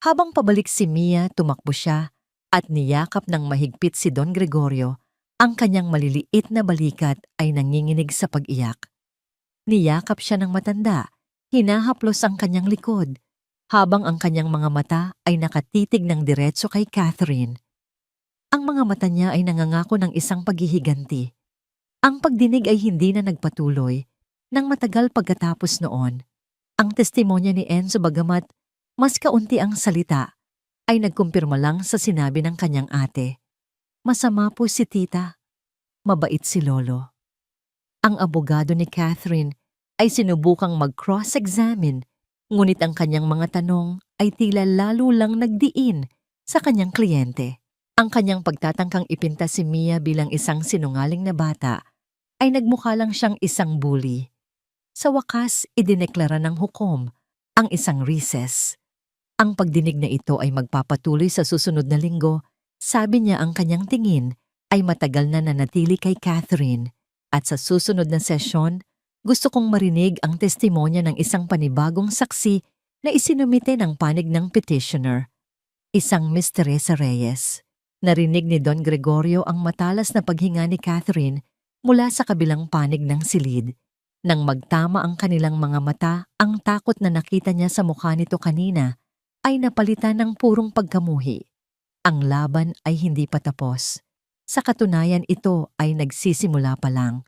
Habang pabalik si Mia, tumakbo siya at niyakap ng mahigpit si Don Gregorio. Ang kanyang maliliit na balikat ay nanginginig sa pag-iyak. Niyakap siya ng matanda, hinahaplos ang kanyang likod, habang ang kanyang mga mata ay nakatitig ng diretso kay Catherine. Ang mga mata niya ay nangangako ng isang paghihiganti. Ang pagdinig ay hindi na nagpatuloy. Nang matagal pagkatapos noon, Ang testimonya ni Enzo bagamat mas kaunti ang salita, ay nagkumpirma lang sa sinabi ng kanyang ate. Masama po si tita, mabait si lolo. Ang abogado ni Catherine ay sinubukang mag-cross-examine, ngunit ang kanyang mga tanong ay tila lalo lang nagdiin sa kanyang kliyente. Ang kanyang pagtatangkang ipinta si Mia bilang isang sinungaling na bata ay nagmukha lang siyang isang bully. Sa wakas, idineklara ng hukom ang isang recess. Ang pagdinig na ito ay magpapatuloy sa susunod na linggo. Sabi niya ang kanyang tingin ay matagal na nanatili kay Catherine. At sa susunod na sesyon, gusto kong marinig ang testimonya ng isang panibagong saksi na isinumite ng panig ng petitioner. Isang Miss Teresa Reyes. Narinig ni Don Gregorio ang matalas na paghinga ni Catherine mula sa kabilang panig ng silid. Nang magtama ang kanilang mga mata, ang takot na nakita niya sa mukha nito kanina ay napalitan ng purong pagkamuhi. Ang laban ay hindi pa tapos. Sa katunayan ito ay nagsisimula pa lang.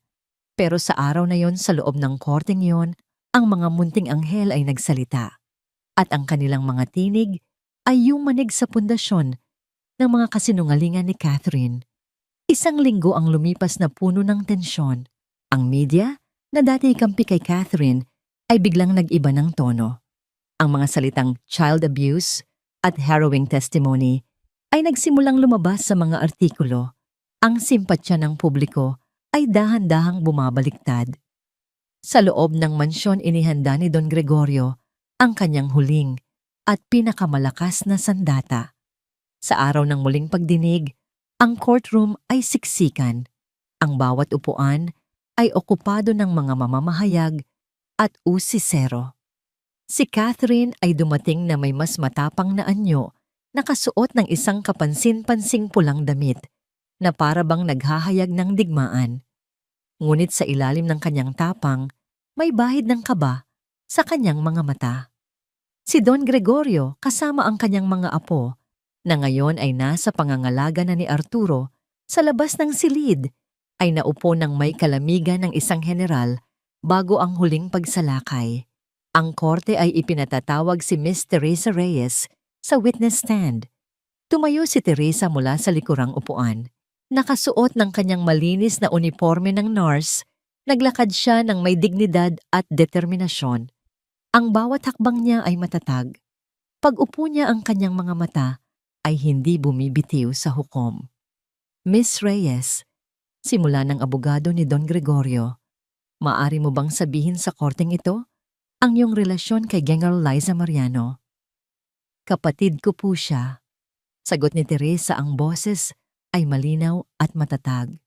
Pero sa araw na yon sa loob ng korteng yon, ang mga munting anghel ay nagsalita. At ang kanilang mga tinig ay yumanig sa pundasyon ng mga kasinungalingan ni Catherine. Isang linggo ang lumipas na puno ng tensyon. Ang media, na dati kampi kay Catherine, ay biglang nag-iba ng tono. Ang mga salitang child abuse at harrowing testimony ay nagsimulang lumabas sa mga artikulo. Ang simpatsya ng publiko ay dahan-dahang bumabaliktad. Sa loob ng mansyon inihanda ni Don Gregorio ang kanyang huling at pinakamalakas na sandata. Sa araw ng muling pagdinig, ang courtroom ay siksikan. Ang bawat upuan ay okupado ng mga mamamahayag at usisero. Si Catherine ay dumating na may mas matapang na anyo, nakasuot ng isang kapansin-pansing pulang damit na parabang naghahayag ng digmaan. Ngunit sa ilalim ng kanyang tapang, may bahid ng kaba sa kanyang mga mata. Si Don Gregorio kasama ang kanyang mga apo na ngayon ay nasa pangangalaga na ni Arturo sa labas ng silid ay naupo ng may kalamigan ng isang general bago ang huling pagsalakay. Ang korte ay ipinatatawag si Miss Teresa Reyes sa witness stand. Tumayo si Teresa mula sa likurang upuan. Nakasuot ng kanyang malinis na uniforme ng nurse, naglakad siya ng may dignidad at determinasyon. Ang bawat hakbang niya ay matatag. Pag-upo niya ang kanyang mga mata ay hindi bumibitiw sa hukom. Miss Reyes, simula ng abogado ni Don Gregorio, maari mo bang sabihin sa korteng ito ang iyong relasyon kay General Liza Mariano? Kapatid ko po siya. Sagot ni Teresa, ang boses ay malinaw at matatag.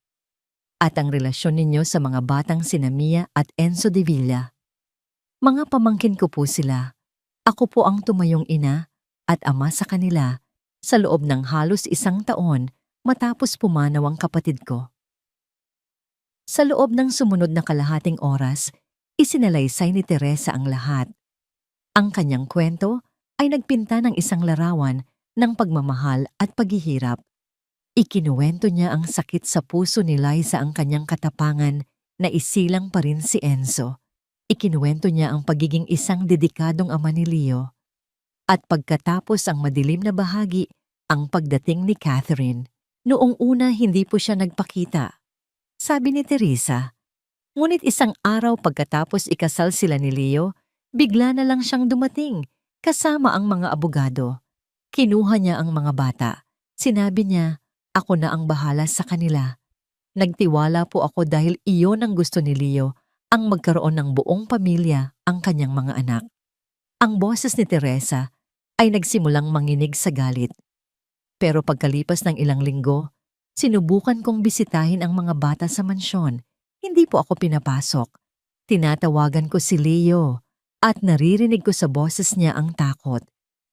At ang relasyon ninyo sa mga batang sina Mia at Enzo de Villa. Mga pamangkin ko po sila. Ako po ang tumayong ina at ama sa kanila sa loob ng halos 1 taon matapos pumanaw ang kapatid ko. Sa loob ng sumunod na kalahating oras, isinalaysay ni Teresa ang lahat. Ang kanyang kwento ay nagpinta ng isang larawan ng pagmamahal at paghihirap. Ikinuwento niya ang sakit sa puso ni Liza, ang kanyang katapangan na isilang pa rin si Enzo. Ikinuwento niya ang pagiging isang dedikadong ama ni Leo. At pagkatapos ang madilim na bahagi, ang pagdating ni Catherine. Noong una hindi po siya nagpakita, sabi ni Teresa. Ngunit isang araw pagkatapos ikasal sila ni Leo, bigla na lang siyang dumating kasama ang mga abogado. Kinuha niya ang mga bata. Sinabi niya, ako na ang bahala sa kanila. Nagtiwala po ako dahil iyon ang gusto ni Leo, ang magkaroon ng buong pamilya ang kanyang mga anak. Ang boses ni Teresa ay nagsimulang manginig sa galit. Pero pagkalipas ng ilang linggo, sinubukan kong bisitahin ang mga bata sa mansyon. Hindi po ako pinapasok. Tinatawagan ko si Leo at naririnig ko sa boses niya ang takot.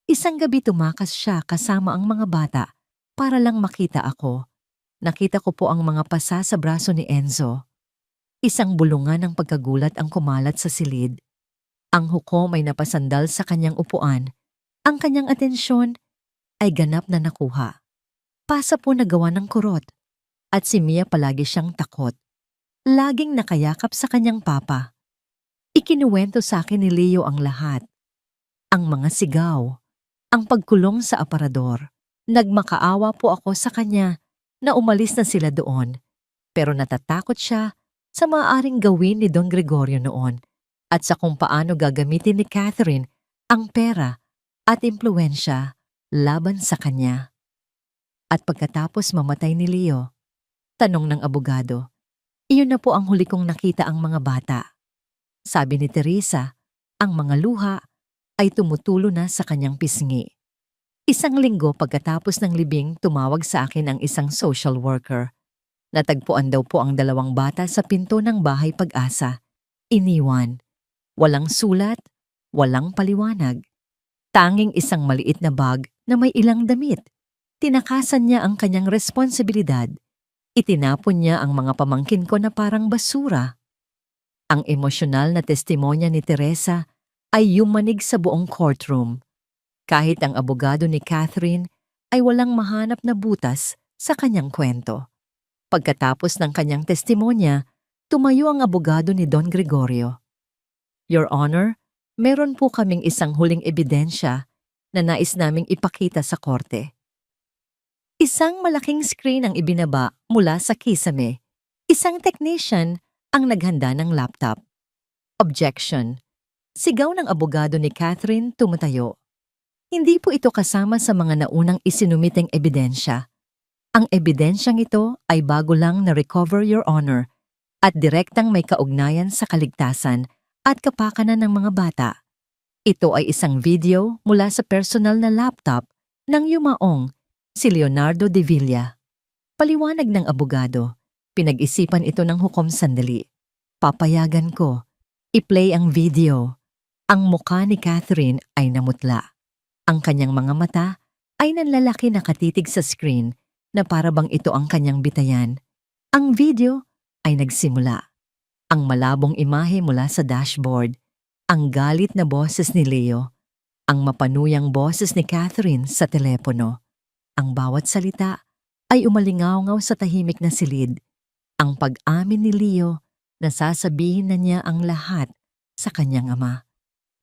Isang gabi tumakas siya kasama ang mga bata para lang makita ako. Nakita ko po ang mga pasa sa braso ni Enzo. Isang bulungan ng pagkagulat ang kumalat sa silid. Ang hukom ay napasandal sa kanyang upuan. Ang kanyang atensyon ay ganap na nakuha. Pasa po nagawa ng kurot. At si Mia palagi siyang takot. Laging nakayakap sa kanyang papa. Ikinuwento sa akin ni Leo ang lahat. Ang mga sigaw, ang pagkulong sa aparador. Nagmakaawa po ako sa kanya na umalis na sila doon, pero natatakot siya sa maaaring gawin ni Don Gregorio noon at sa kung paano gagamitin ni Catherine ang pera at impluensya laban sa kanya. At pagkatapos mamatay ni Leo, tanong ng abogado, iyon na po ang huli kong nakita ang mga bata. Sabi ni Teresa, ang mga luha ay tumutulo na sa kanyang pisngi. Isang linggo pagkatapos ng libing, tumawag sa akin ang isang social worker. Natagpuan daw po ang 2 bata sa pinto ng bahay Pag-asa. Iniwan. Walang sulat, walang paliwanag. Tanging isang maliit na bag na may ilang damit. Tinakasan niya ang kanyang responsibilidad. Itinapon niya ang mga pamangkin ko na parang basura. Ang emosyonal na testimonya ni Teresa ay yumanig sa buong courtroom. Kahit ang abogado ni Catherine ay walang mahanap na butas sa kanyang kwento. Pagkatapos ng kanyang testimonya, tumayo ang abogado ni Don Gregorio. Your Honor, meron po kaming isang huling ebidensya na nais naming ipakita sa korte. Isang malaking screen ang ibinaba mula sa kisame. Isang technician ang naghanda ng laptop. Objection. Sigaw ng abogado ni Catherine tumatayo. Hindi po ito kasama sa mga naunang isinumiteng ebidensya. Ang ebidensyang ito ay bago lang na-recover, Your Honor, at direktang may kaugnayan sa kaligtasan at kapakanan ng mga bata. Ito ay isang video mula sa personal na laptop ng yumaong si Leonardo de Villa. Paliwanag ng abogado, pinag-isipan ito ng hukom sandali. Papayagan ko, i-play ang video. Ang mukha ni Catherine ay namutla. Ang kanyang mga mata ay nanlalaki nakatitig sa screen na para bang ito ang kanyang bitayan. Ang video ay nagsimula. Ang malabong imahe mula sa dashboard, ang galit na boses ni Leo, ang mapanuyang boses ni Catherine sa telepono. Ang bawat salita ay umalingaw-ngaw sa tahimik na silid. Ang pag-amin ni Leo na sasabihin na niya ang lahat sa kanyang ama.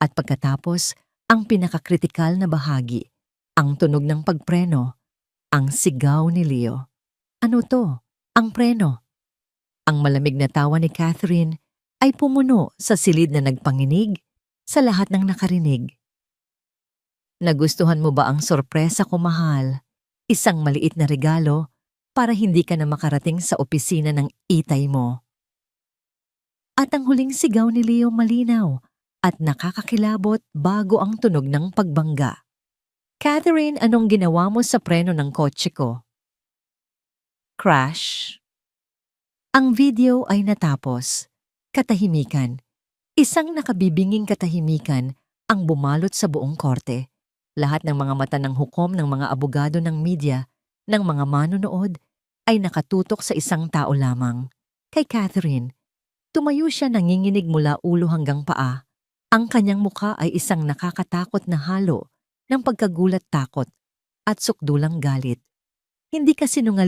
At pagkatapos, ang pinakakritikal na bahagi, ang tunog ng pagpreno, ang sigaw ni Leo. Ano to? Ang preno. Ang malamig na tawa ni Catherine ay pumuno sa silid na nagpanginig sa lahat ng nakarinig. Nagustuhan mo ba ang sorpresa ko, mahal? Isang maliit na regalo para hindi ka na makarating sa opisina ng itay mo. At ang huling sigaw ni Leo malinaw at nakakakilabot bago ang tunog ng pagbangga. Catherine, anong ginawa mo sa preno ng kotse ko? Crash. Ang video ay natapos. Katahimikan. Isang nakabibinging katahimikan ang bumalot sa buong korte. Lahat ng mga mata ng hukom, ng mga abogado ng media, ng mga manonood ay nakatutok sa isang tao lamang. Kay Catherine. Tumayo siya nanginginig mula ulo hanggang paa. Ang kanyang mukha ay isang nakakatakot na halo ng pagkagulat-takot at sukdulang galit. Hindi ka sinungaling